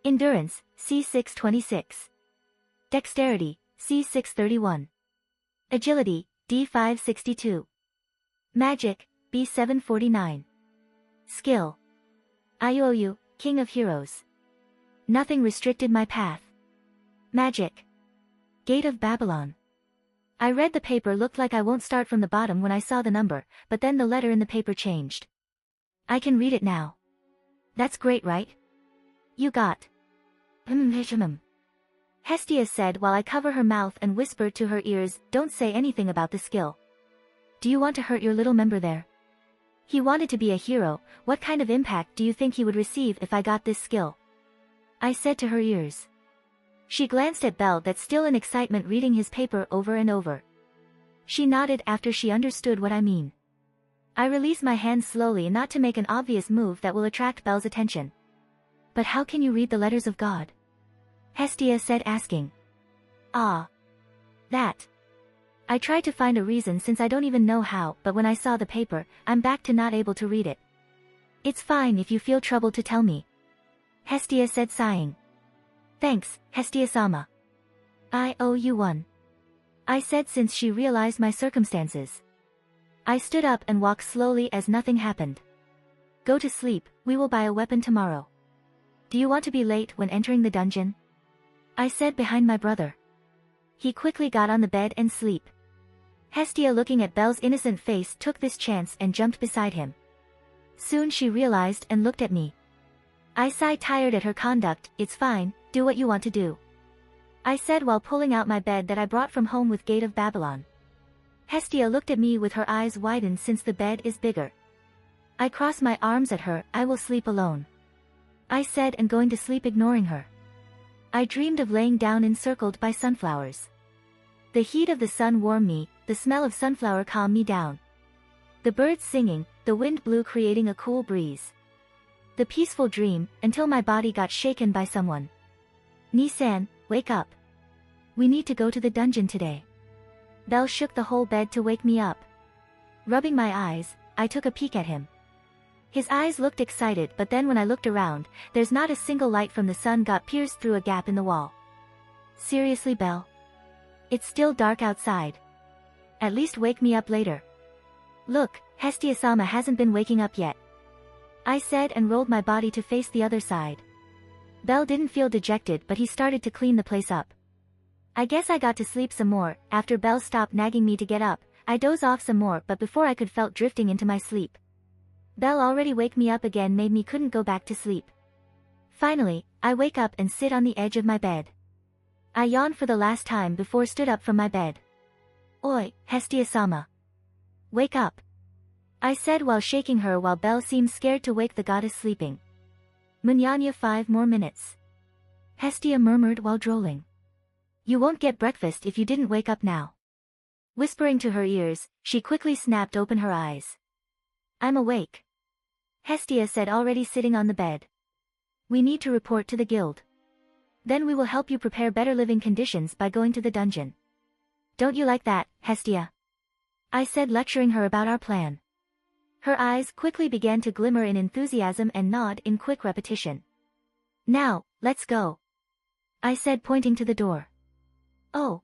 Endurance, C626. Dexterity, C631. Agility, D562. Magic, B749. Skill. Iou, King of Heroes. Nothing restricted my path. Magic. Gate of Babylon. I read the paper looked like I won't start from the bottom when I saw the number, but then the letter in the paper changed. I can read it now. That's great, right? You got. Hestia said while I cover her mouth and whispered to her ears, don't say anything about the skill. Do you want to hurt your little member there? He wanted to be a hero, what kind of impact do you think he would receive if I got this skill? I said to her ears. She glanced at Belle that's still in excitement reading his paper over and over. She nodded after she understood what I mean. I release my hands slowly not to make an obvious move that will attract Belle's attention. But how can you read the letters of God? Hestia said asking. Ah. That. I tried to find a reason since I don't even know how, but when I saw the paper, I'm back to not able to read it. It's fine if you feel troubled to tell me. Hestia said sighing. Thanks, Hestia-sama. I owe you one. I said since she realized my circumstances. I stood up and walked slowly as nothing happened. Go to sleep, we will buy a weapon tomorrow. Do you want to be late when entering the dungeon? I said behind my brother. He quickly got on the bed and sleep. Hestia looking at Belle's innocent face took this chance and jumped beside him. Soon she realized and looked at me. I sighed tired at her conduct, it's fine, do what you want to do. I said while pulling out my bed that I brought from home with Gate of Babylon. Hestia looked at me with her eyes widened since the bed is bigger. I crossed my arms at her, I will sleep alone. I said and going to sleep ignoring her. I dreamed of laying down encircled by sunflowers. The heat of the sun warmed me, the smell of sunflower calmed me down. The birds singing, the wind blew creating a cool breeze. The peaceful dream, until my body got shaken by someone. Nisan, wake up. We need to go to the dungeon today. Belle shook the whole bed to wake me up. Rubbing my eyes, I took a peek at him. His eyes looked excited but then when I looked around, there's not a single light from the sun got pierced through a gap in the wall. Seriously, Belle? It's still dark outside. At least wake me up later. Look, Hestia-sama hasn't been waking up yet. I said and rolled my body to face the other side. Belle didn't feel dejected but he started to clean the place up. I guess I got to sleep some more, after Belle stopped nagging me to get up, I dozed off some more but before I could felt drifting into my sleep. Belle already wake me up again made me couldn't go back to sleep. Finally, I wake up and sit on the edge of my bed. I yawned for the last time before stood up from my bed. Oi, Hestia-sama. Wake up. I said while shaking her while Belle seemed scared to wake the goddess sleeping. Munyanya 5 more minutes. Hestia murmured while drooling. You won't get breakfast if you didn't wake up now. Whispering to her ears, she quickly snapped open her eyes. I'm awake. Hestia said already sitting on the bed. We need to report to the guild. Then we will help you prepare better living conditions by going to the dungeon. Don't you like that, Hestia? I said lecturing her about our plan. Her eyes quickly began to glimmer in enthusiasm and nod in quick repetition. Now, let's go. I said pointing to the door. Oh.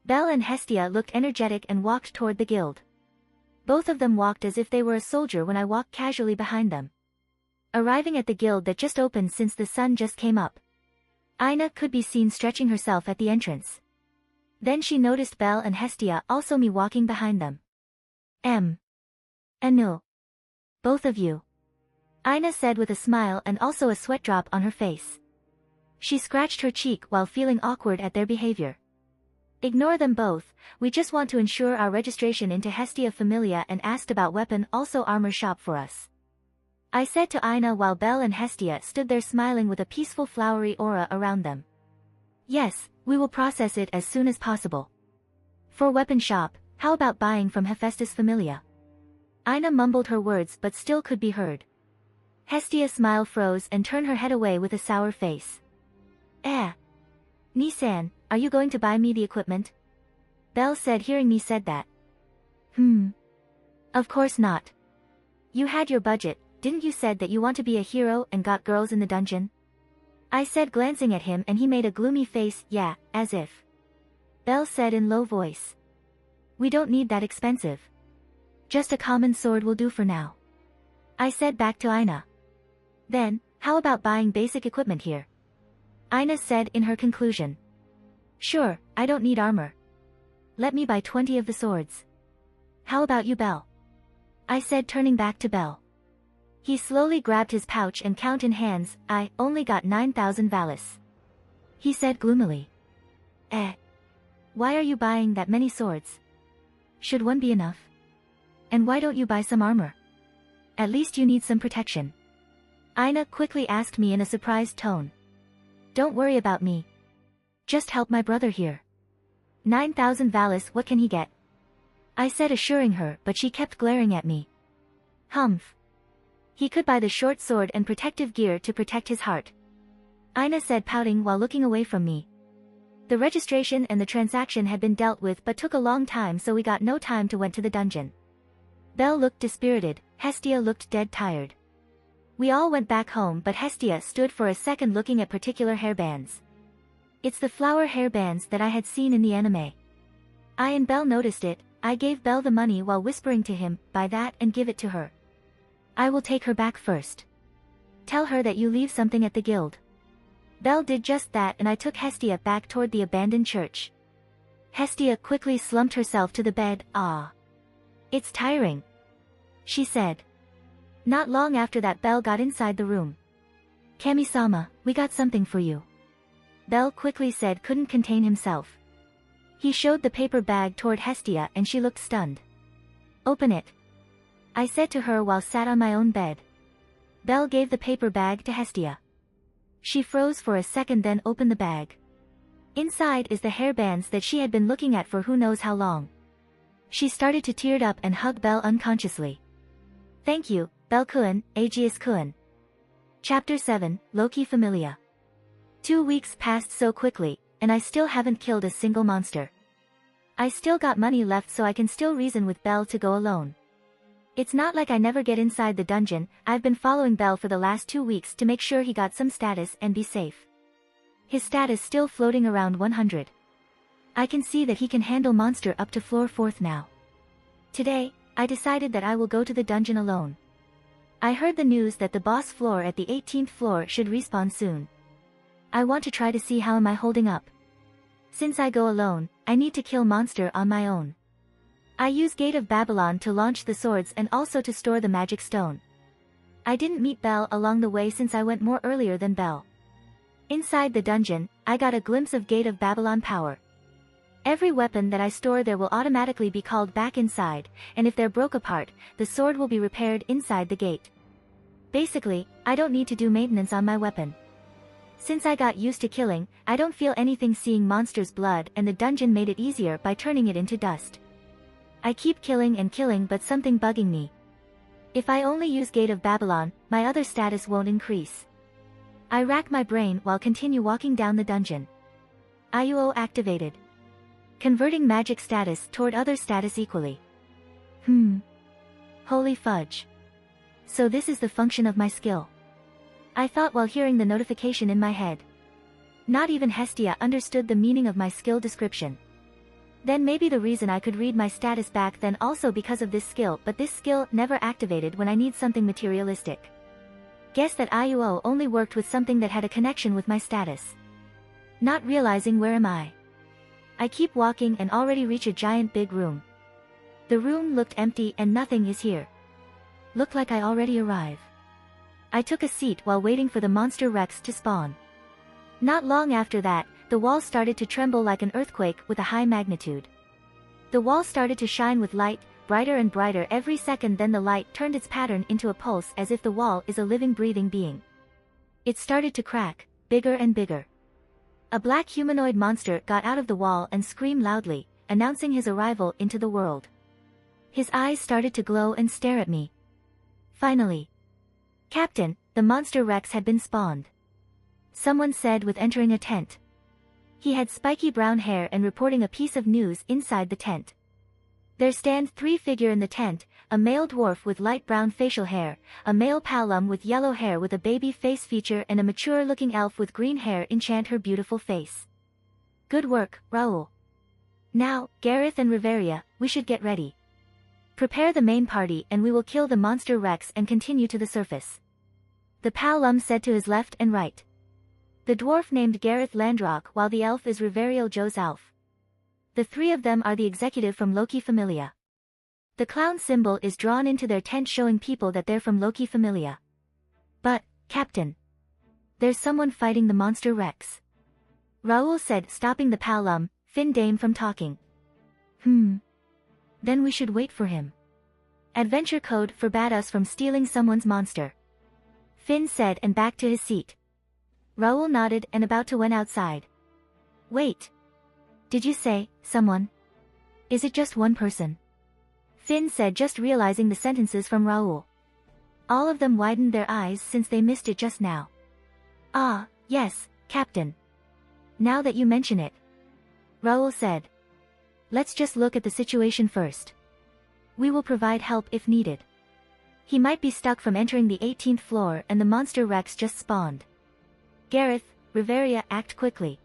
Belle and Hestia looked energetic and walked toward the guild. Both of them walked as if they were a soldier when I walked casually behind them. Arriving at the guild that just opened since the sun just came up. Aina could be seen stretching herself at the entrance. Then she noticed Belle and Hestia also me walking behind them. Anu. Both of you. Aina said with a smile and also a sweat drop on her face. She scratched her cheek while feeling awkward at their behavior. Ignore them both, we just want to ensure our registration into Hestia Familia and asked about weapon also armor shop for us. I said to Aina while Belle and Hestia stood there smiling with a peaceful flowery aura around them. Yes, we will process it as soon as possible. For weapon shop, how about buying from Hephaestus Familia? Aina mumbled her words but still could be heard. Hestia's smile froze and turned her head away with a sour face. Nisan, are you going to buy me the equipment? Belle said hearing me said that. Of course not. You had your budget, didn't you said that you want to be a hero and got girls in the dungeon? I said glancing at him and he made a gloomy face, yeah, as if. Belle said in low voice. We don't need that expensive. Just a common sword will do for now. I said back to Aina. Then, how about buying basic equipment here? Aina said in her conclusion. Sure, I don't need armor. let me buy 20 of the swords. How about you, Bell? I said, turning back to Bell. He slowly grabbed his pouch and count in hands. I only got 9,000 valis. He said gloomily. Why are you buying that many swords? Should one be enough? And why don't you buy some armor? At least you need some protection. Ina quickly asked me in a surprised tone. Don't worry about me. Just help my brother here. 9,000 valis, what can he get? I said, assuring her, but she kept glaring at me. Humph. He could buy the short sword and protective gear to protect his heart. Ina said, pouting while looking away from me. The registration and the transaction had been dealt with but took a long time, so we got no time to went to the dungeon. Belle looked dispirited, Hestia looked dead tired. We all went back home, but Hestia stood for a second looking at particular hairbands. It's the flower hairbands that I had seen in the anime. I and Belle noticed it. I gave Belle the money while whispering to him, buy that and give it to her. I will take her back first. Tell her that you leave something at the guild. Belle did just that, and I took Hestia back toward the abandoned church. Hestia quickly slumped herself to the bed. It's tiring, she said. Not long after that, Belle got inside the room. Kami-sama, we got something for you. Belle quickly said, couldn't contain himself. He showed the paper bag toward Hestia and she looked stunned. Open it, I said to her while sat on my own bed. Belle gave the paper bag to Hestia. She froze for a second, then opened the bag. Inside is the hairbands that she had been looking at for who knows how long. She started to tear up and hug Belle unconsciously. Thank you, Belle-kun, Aegeus-kun. Chapter 7, Loki Familia. 2 weeks passed so quickly, and I still haven't killed a single monster. I still got money left, so I can still reason with Belle to go alone. It's not like I never get inside the dungeon. I've been following Belle for the last 2 weeks to make sure he got some status and be safe. His status still floating around 100. I can see that he can handle monster up to floor 4th now. Today, I decided that I will go to the dungeon alone. I heard the news that the boss floor at the 18th floor should respawn soon. I want to try to see how am I holding up. Since I go alone, I need to kill monster on my own. I use Gate of Babylon to launch the swords and also to store the magic stone. I didn't meet Belle along the way since I went more earlier than Belle. Inside the dungeon, I got a glimpse of Gate of Babylon power. Every weapon that I store there will automatically be called back inside, and if they're broke apart, the sword will be repaired inside the gate. Basically, I don't need to do maintenance on my weapon. Since I got used to killing, I don't feel anything seeing monsters' blood, and the dungeon made it easier by turning it into dust. I keep killing and killing, but something bugging me. If I only use Gate of Babylon, my other status won't increase. I rack my brain while continue walking down the dungeon. IUO activated. Converting magic status toward other status equally. Holy fudge. So this is the function of my skill. I thought while hearing the notification in my head. Not even Hestia understood the meaning of my skill description. Then maybe the reason I could read my status back then also because of this skill, but this skill never activated when I need something materialistic. Guess that IUO only worked with something that had a connection with my status. Not realizing where am I. I keep walking and already reach a giant big room. The room looked empty and nothing is here. Looked like I already arrive. I took a seat while waiting for the monster Rex to spawn. Not long after that, the wall started to tremble like an earthquake with a high magnitude. The wall started to shine with light, brighter and brighter every second, then the light turned its pattern into a pulse as if the wall is a living breathing being. It started to crack, bigger and bigger. A black humanoid monster got out of the wall and screamed loudly, announcing his arrival into the world. His eyes started to glow and stare at me. Finally. Captain, the monster Rex had been spawned. Someone said with entering a tent. He had spiky brown hair and reporting a piece of news inside the tent. There stand 3 figures in the tent, a male dwarf with light brown facial hair, a male palum with yellow hair with a baby face feature, and a mature-looking elf with green hair enchant her beautiful face. Good work, Raoul. Now, Gareth and Riveria, we should get ready. Prepare the main party and we will kill the monster Rex and continue to the surface. The palum said to his left and right. The dwarf named Gareth Landrock while the elf is Riverio Joe's elf. The three of them are the executive from Loki Familia. The clown symbol is drawn into their tent showing people that they're from Loki Familia. But, Captain, there's someone fighting the monster Rex. Raoul said, stopping the Palum, Fin Dame from talking. Then we should wait for him. Adventure code forbade us from stealing someone's monster. Fin said and back to his seat. Raoul nodded and about to went outside. Wait. Did you say, someone? Is it just one person? Fin said, just realizing the sentences from Raoul. All of them widened their eyes since they missed it just now. Ah, yes, Captain. Now that you mention it. Raoul said. Let's just look at the situation first. We will provide help if needed. He might be stuck from entering the 18th floor and the monster Rex just spawned. Gareth, Riveria, act quickly.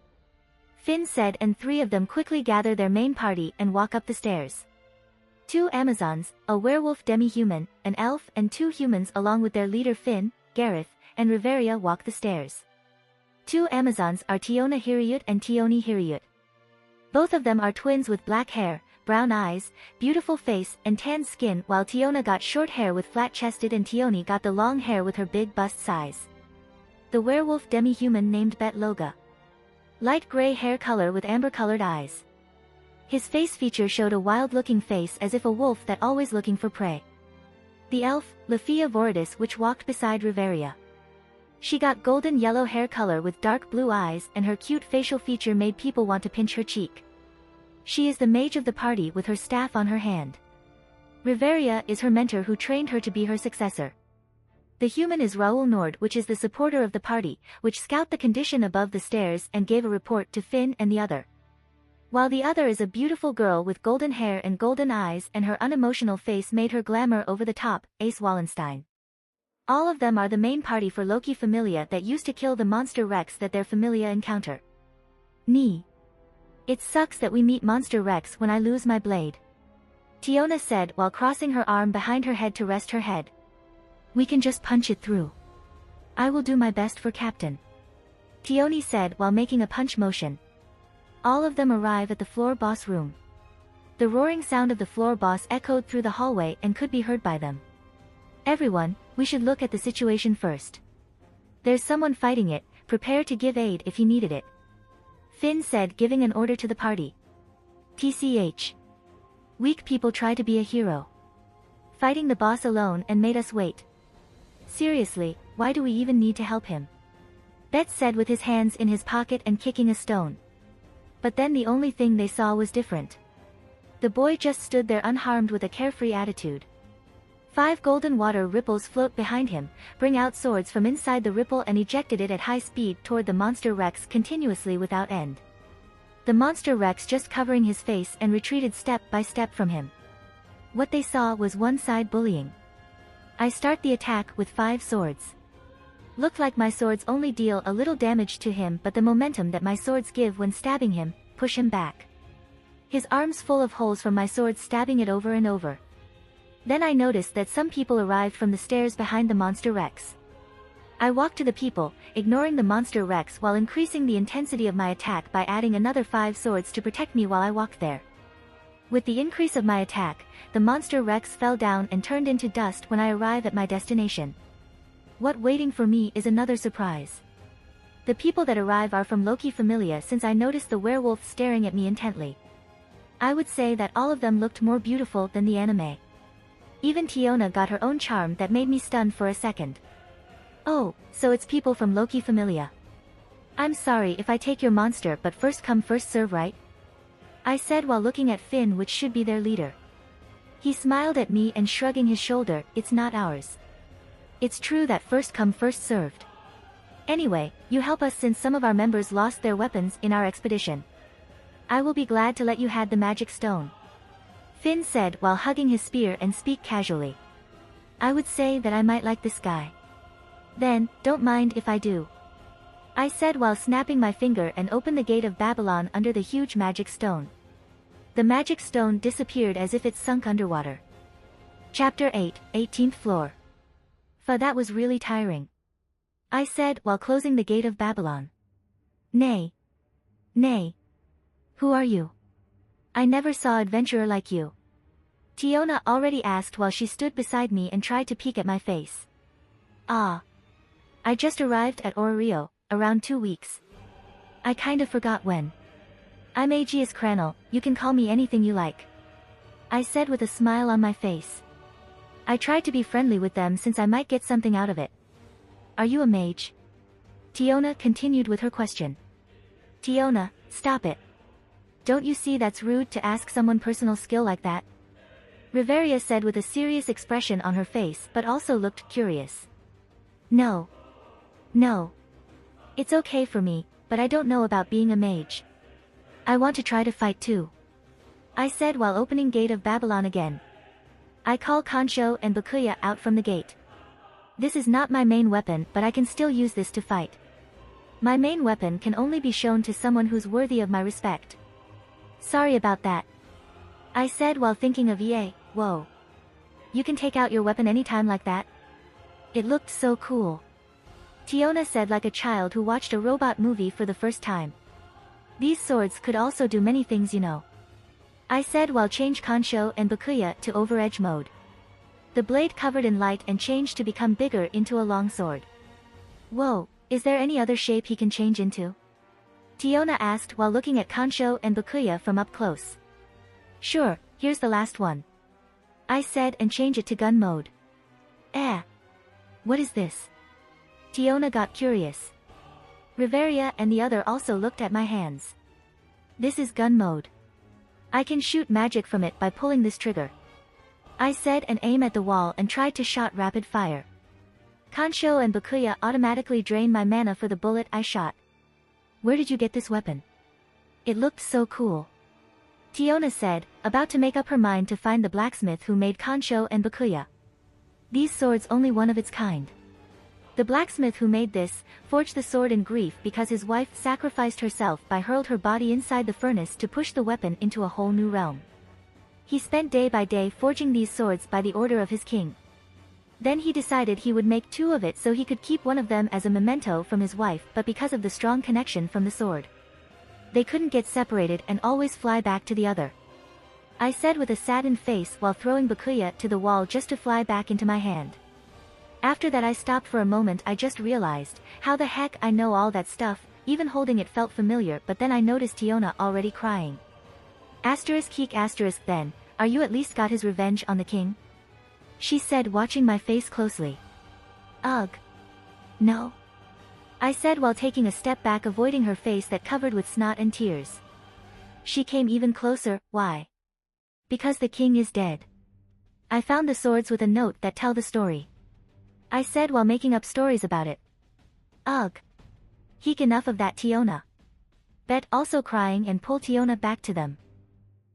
Fin said, and three of them quickly gather their main party and walk up the stairs. 2 Amazons, a werewolf demi-human, an elf and 2 humans along with their leader Fin, Gareth, and Riveria walk the stairs. 2 Amazons are Tiona Hiriut and Tioni Hiriut. Both of them are twins with black hair, brown eyes, beautiful face and tan skin, while Tiona got short hair with flat-chested and Tioni got the long hair with her big bust size. The werewolf demi-human named Bet Loga. Light gray hair color with amber-colored eyes. His face feature showed a wild-looking face as if a wolf that always looking for prey. The elf, Lafia Voridis, which walked beside Riveria. She got golden yellow hair color with dark blue eyes and her cute facial feature made people want to pinch her cheek. She is the mage of the party with her staff on her hand. Riveria is her mentor who trained her to be her successor. The human is Raoul Nord, which is the supporter of the party, which scout the condition above the stairs and gave a report to Fin and the other. While the other is a beautiful girl with golden hair and golden eyes and her unemotional face made her glamour over the top, Ace Wallenstein. All of them are the main party for Loki Familia that used to kill the monster Rex that their Familia encounter. Knee. It sucks that we meet monster Rex when I lose my blade. Tiona said while crossing her arm behind her head to rest her head. We can just punch it through. I will do my best for Captain. Tioni said while making a punch motion. All of them arrive at the floor boss room. The roaring sound of the floor boss echoed through the hallway and could be heard by them. Everyone, we should look at the situation first. There's someone fighting it, prepare to give aid if he needed it. Fin said, giving an order to the party. TCH. Weak people try to be a hero. Fighting the boss alone and made us wait. Seriously, why do we even need to help him? Bet said with his hands in his pocket and kicking a stone. But then the only thing they saw was different. The boy just stood there unharmed with a carefree attitude. 5 golden water ripples float behind him, bring out swords from inside the ripple and ejected it at high speed toward the monster Rex continuously without end. The monster Rex just covering his face and retreated step by step from him. What they saw was one side bullying. I start the attack with 5 swords. Looked like my swords only deal a little damage to him, but the momentum that my swords give when stabbing him, push him back. His arms full of holes from my swords stabbing it over and over. Then I noticed that some people arrived from the stairs behind the monster Rex. I walked to the people, ignoring the monster Rex while increasing the intensity of my attack by adding another 5 swords to protect me while I walked there. With the increase of my attack, the monster Rex fell down and turned into dust when I arrive at my destination. What waiting for me is another surprise. The people that arrive are from Loki Familia since I noticed the werewolf staring at me intently. I would say that all of them looked more beautiful than the anime. Even Tiona got her own charm that made me stunned for a second. Oh, so it's people from Loki Familia. I'm sorry if I take your monster, but first come first serve, right? I said while looking at Finn, which should be their leader. He smiled at me and shrugging his shoulder, it's not ours. It's true that first come first served. Anyway, you help us since some of our members lost their weapons in our expedition. I will be glad to let you have the magic stone. Finn said while hugging his spear and speak casually. I would say that I might like this guy. Then, don't mind if I do. I said while snapping my finger and opened the gate of Babylon under the huge magic stone. The magic stone disappeared as if it sunk underwater. Chapter 8, 18th floor. That was really tiring. I said while closing the gate of Babylon. Nay. Nay. Who are you? I never saw adventurer like you. Tiona already asked while she stood beside me and tried to peek at my face. Ah. I just arrived at Ororio, around 2 weeks. I kinda forgot when. I'm Aegeus Cranel, you can call me anything you like. I said with a smile on my face. I tried to be friendly with them since I might get something out of it. Are you a mage? Tiona continued with her question. Tiona, stop it. Don't you see that's rude to ask someone personal skill like that? Riveria said with a serious expression on her face but also looked curious. No. No. It's okay for me, but I don't know about being a mage. I want to try to fight too. I said while opening Gate of Babylon again. I call Kansho and Bakuya out from the gate. This is not my main weapon but I can still use this to fight. My main weapon can only be shown to someone who's worthy of my respect. Sorry about that. I said while thinking of EA, whoa. You can take out your weapon anytime like that? It looked so cool. Tiona said like a child who watched a robot movie for the first time. These swords could also do many things, you know. I said while change Kansho and Bakuya to overedge mode. The blade covered in light and changed to become bigger into a long sword. Whoa, is there any other shape he can change into? Tiona asked while looking at Kansho and Bakuya from up close. Sure, here's the last one. I said and change it to gun mode. What is this? Tiona got curious. Riveria and the other also looked at my hands. This is gun mode. I can shoot magic from it by pulling this trigger. I said and aim at the wall and tried to shot rapid fire. Kansho and Bakuya automatically drained my mana for the bullet I shot. Where did you get this weapon? It looked so cool. Tiona said, about to make up her mind to find the blacksmith who made Kansho and Bakuya. These swords only one of its kind. The blacksmith who made this, forged the sword in grief because his wife sacrificed herself by hurled her body inside the furnace to push the weapon into a whole new realm. He spent day by day forging these swords by the order of his king. Then he decided he would make 2 of it so he could keep one of them as a memento from his wife, but because of the strong connection from the sword, they couldn't get separated and always fly back to the other. I said with a saddened face while throwing Bakuya to the wall just to fly back into my hand. After that I stopped for a moment. I just realized, how the heck I know all that stuff, even holding it felt familiar, but then I noticed Tiona already crying. Then, are you at least got his revenge on the king? She said watching my face closely. Ugh. No. I said while taking a step back avoiding her face that covered with snot and tears. She came even closer. Why? Because the king is dead. I found the swords with a note that tell the story. I said while making up stories about it. Ugh. Heek, enough of that, Tiona. Bet also crying and pulled Tiona back to them.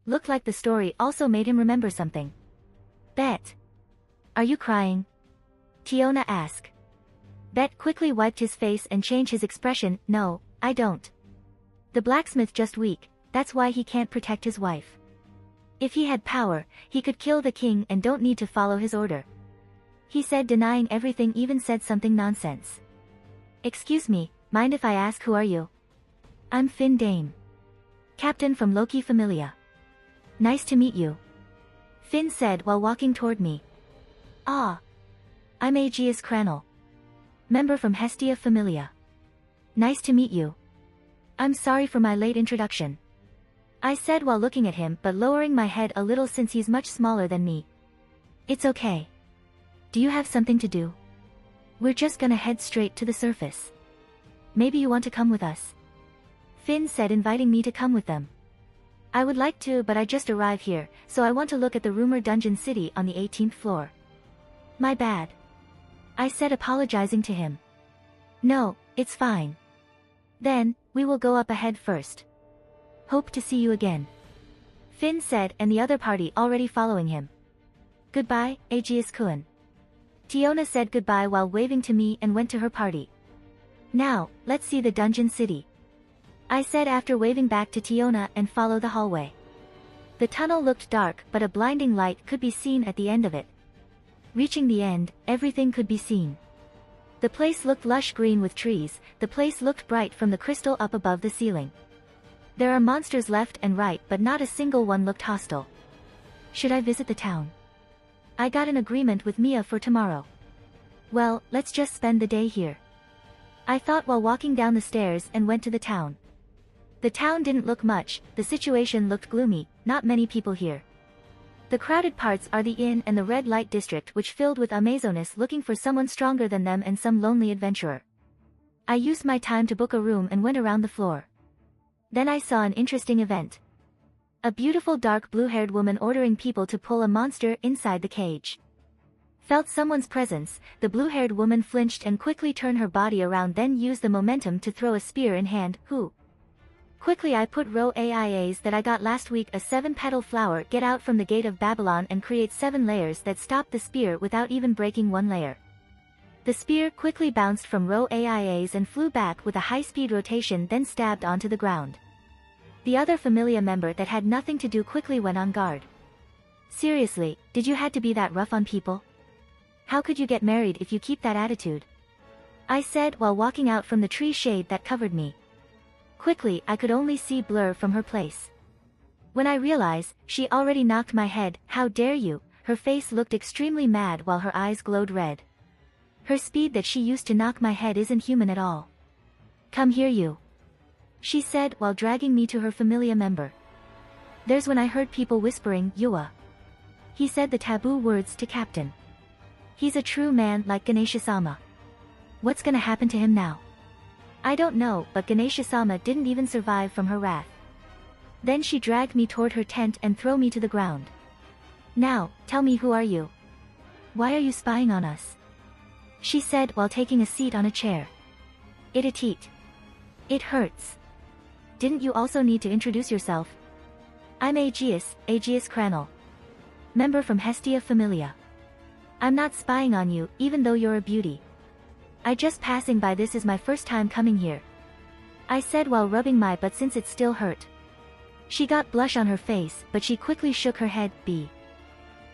Looked like the story also made him remember something. Bet. Are you crying? Tiona asked. Bet quickly wiped his face and changed his expression. No, I don't. The blacksmith just weak, that's why he can't protect his wife. If he had power, he could kill the king and don't need to follow his order. He said, denying everything, even said something nonsense. Excuse me, mind if I ask who are you? I'm Finn Dame. Captain from Loki Familia. Nice to meet you. Finn said while walking toward me. Ah. I'm Aegeus Cranel. Member from Hestia Familia. Nice to meet you. I'm sorry for my late introduction. I said while looking at him but lowering my head a little since he's much smaller than me. It's okay. Do you have something to do? We're just gonna head straight to the surface. Maybe you want to come with us? Finn said, inviting me to come with them. I would like to, but I just arrived here, so I want to look at the rumored dungeon city on the 18th floor. My bad. I said, apologizing to him. No, it's fine. Then, we will go up ahead first. Hope to see you again. Finn said, and the other party already following him. Goodbye, Aegeus-kun. Tiona said goodbye while waving to me and went to her party. Now, let's see the dungeon city. I said after waving back to Tiona and follow the hallway. The tunnel looked dark, but a blinding light could be seen at the end of it. Reaching the end, everything could be seen. The place looked lush green with trees, the place looked bright from the crystal up above the ceiling. There are monsters left and right, but not a single one looked hostile. Should I visit the town? I got an agreement with Mia for tomorrow. Well, let's just spend the day here. I thought while walking down the stairs and went to the town. The town didn't look much, the situation looked gloomy, not many people here. The crowded parts are the inn and the red light district, which filled with Amazonas looking for someone stronger than them and some lonely adventurer. I used my time to book a room and went around the floor. Then I saw an interesting event. A beautiful dark blue-haired woman ordering people to pull a monster inside the cage. Felt someone's presence, the blue-haired woman flinched and quickly turned her body around, then used the momentum to throw a spear in hand. Who? Quickly I put row AIAs that I got last week, a 7-petal flower, get out from the gate of Babylon and create 7 layers that stop the spear without even breaking one layer. The spear quickly bounced from row AIAs and flew back with a high-speed rotation, then stabbed onto the ground. The other familia member that had nothing to do quickly went on guard. Seriously, did you had to be that rough on people? How could you get married if you keep that attitude? I said while walking out from the tree shade that covered me. Quickly I could only see blur from her place. When I realized, she already knocked my head. How dare you? Her face looked extremely mad while her eyes glowed red. Her speed that she used to knock my head isn't human at all. Come here you. She said while dragging me to her familia member. There's when I heard people whispering, Yua. He said the taboo words to Captain. He's a true man like Ganesha-sama. What's gonna happen to him now? I don't know, but Ganesha-sama didn't even survive from her wrath. Then she dragged me toward her tent and threw me to the ground. Now, tell me, who are you? Why are you spying on us? She said while taking a seat on a chair. It hurts. Didn't you also need to introduce yourself? I'm Aegeus Cranel. Member from Hestia Familia. I'm not spying on you, even though you're a beauty. I just passing by, this is my first time coming here. I said while rubbing my butt since it still hurt. She got blush on her face, but she quickly shook her head.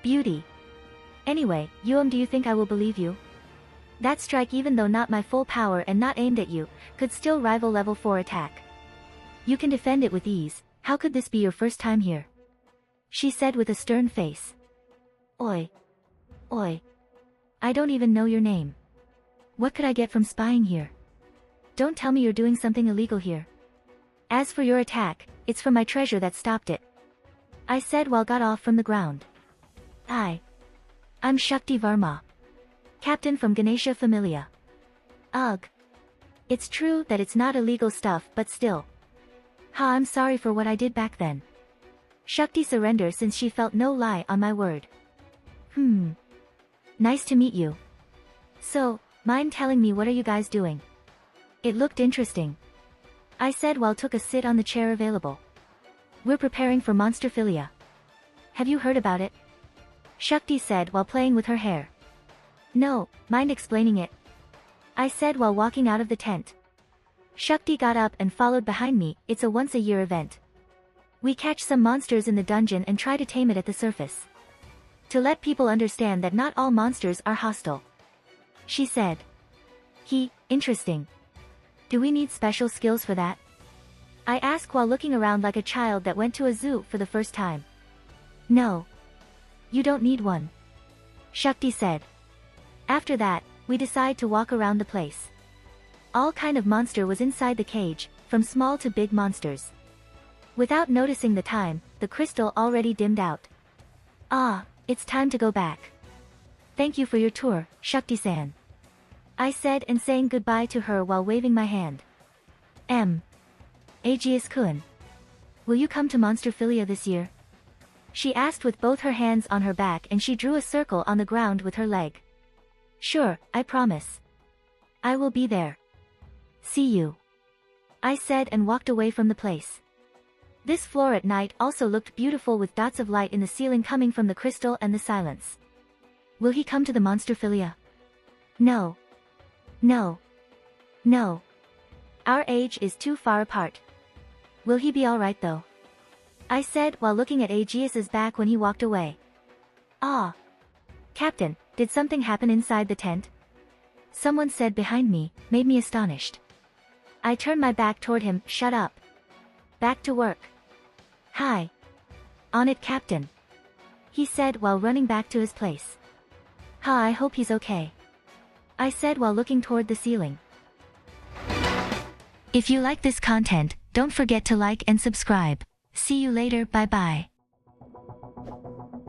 Beauty. Anyway, do you think I will believe you? That strike, even though not my full power and not aimed at you, could still rival level 4 attack. You can defend it with ease. How could this be your first time here? She said with a stern face. Oi. I don't even know your name. What could I get from spying here? Don't tell me you're doing something illegal here. As for your attack, it's from my treasure that stopped it. I said while got off from the ground. I'm Shakti Varma. Captain from Ganesha Familia. Ugh. It's true that it's not illegal stuff, but still. I'm sorry for what I did back then. Shakti surrendered since she felt no lie on my word. Nice to meet you. So, mind telling me, what are you guys doing? It looked interesting. I said while took a sit on the chair available. We're preparing for Monsterphilia. Have you heard about it? Shakti said while playing with her hair. No, mind explaining it? I said while walking out of the tent. Shakti got up and followed behind me. It's a once-a-year event. We catch some monsters in the dungeon and try to tame it at the surface. To let people understand that not all monsters are hostile. She said. Interesting. Do we need special skills for that? I asked while looking around like a child that went to a zoo for the first time. No. You don't need one. Shakti said. After that, we decide to walk around the place. All kind of monster was inside the cage, from small to big monsters. Without noticing the time, the crystal already dimmed out. It's time to go back. Thank you for your tour, Shakti-san. I said and saying goodbye to her while waving my hand. Aegeus-kun. Will you come to Monsterphilia this year? She asked with both her hands on her back, and she drew a circle on the ground with her leg. Sure, I promise. I will be there. See you. I said and walked away from the place. This floor at night also looked beautiful with dots of light in the ceiling coming from the crystal and the silence. Will he come to the Monsterphilia? No. Our age is too far apart. Will he be alright though? I said while looking at Aegeus's back when he walked away. Captain, did something happen inside the tent? Someone said behind me, made me astonished. I turned my back toward him. Shut up. Back to work. Hi. On it, Captain. He said while running back to his place. I hope he's okay. I said while looking toward the ceiling. If you like this content, don't forget to like and subscribe. See you later, bye bye.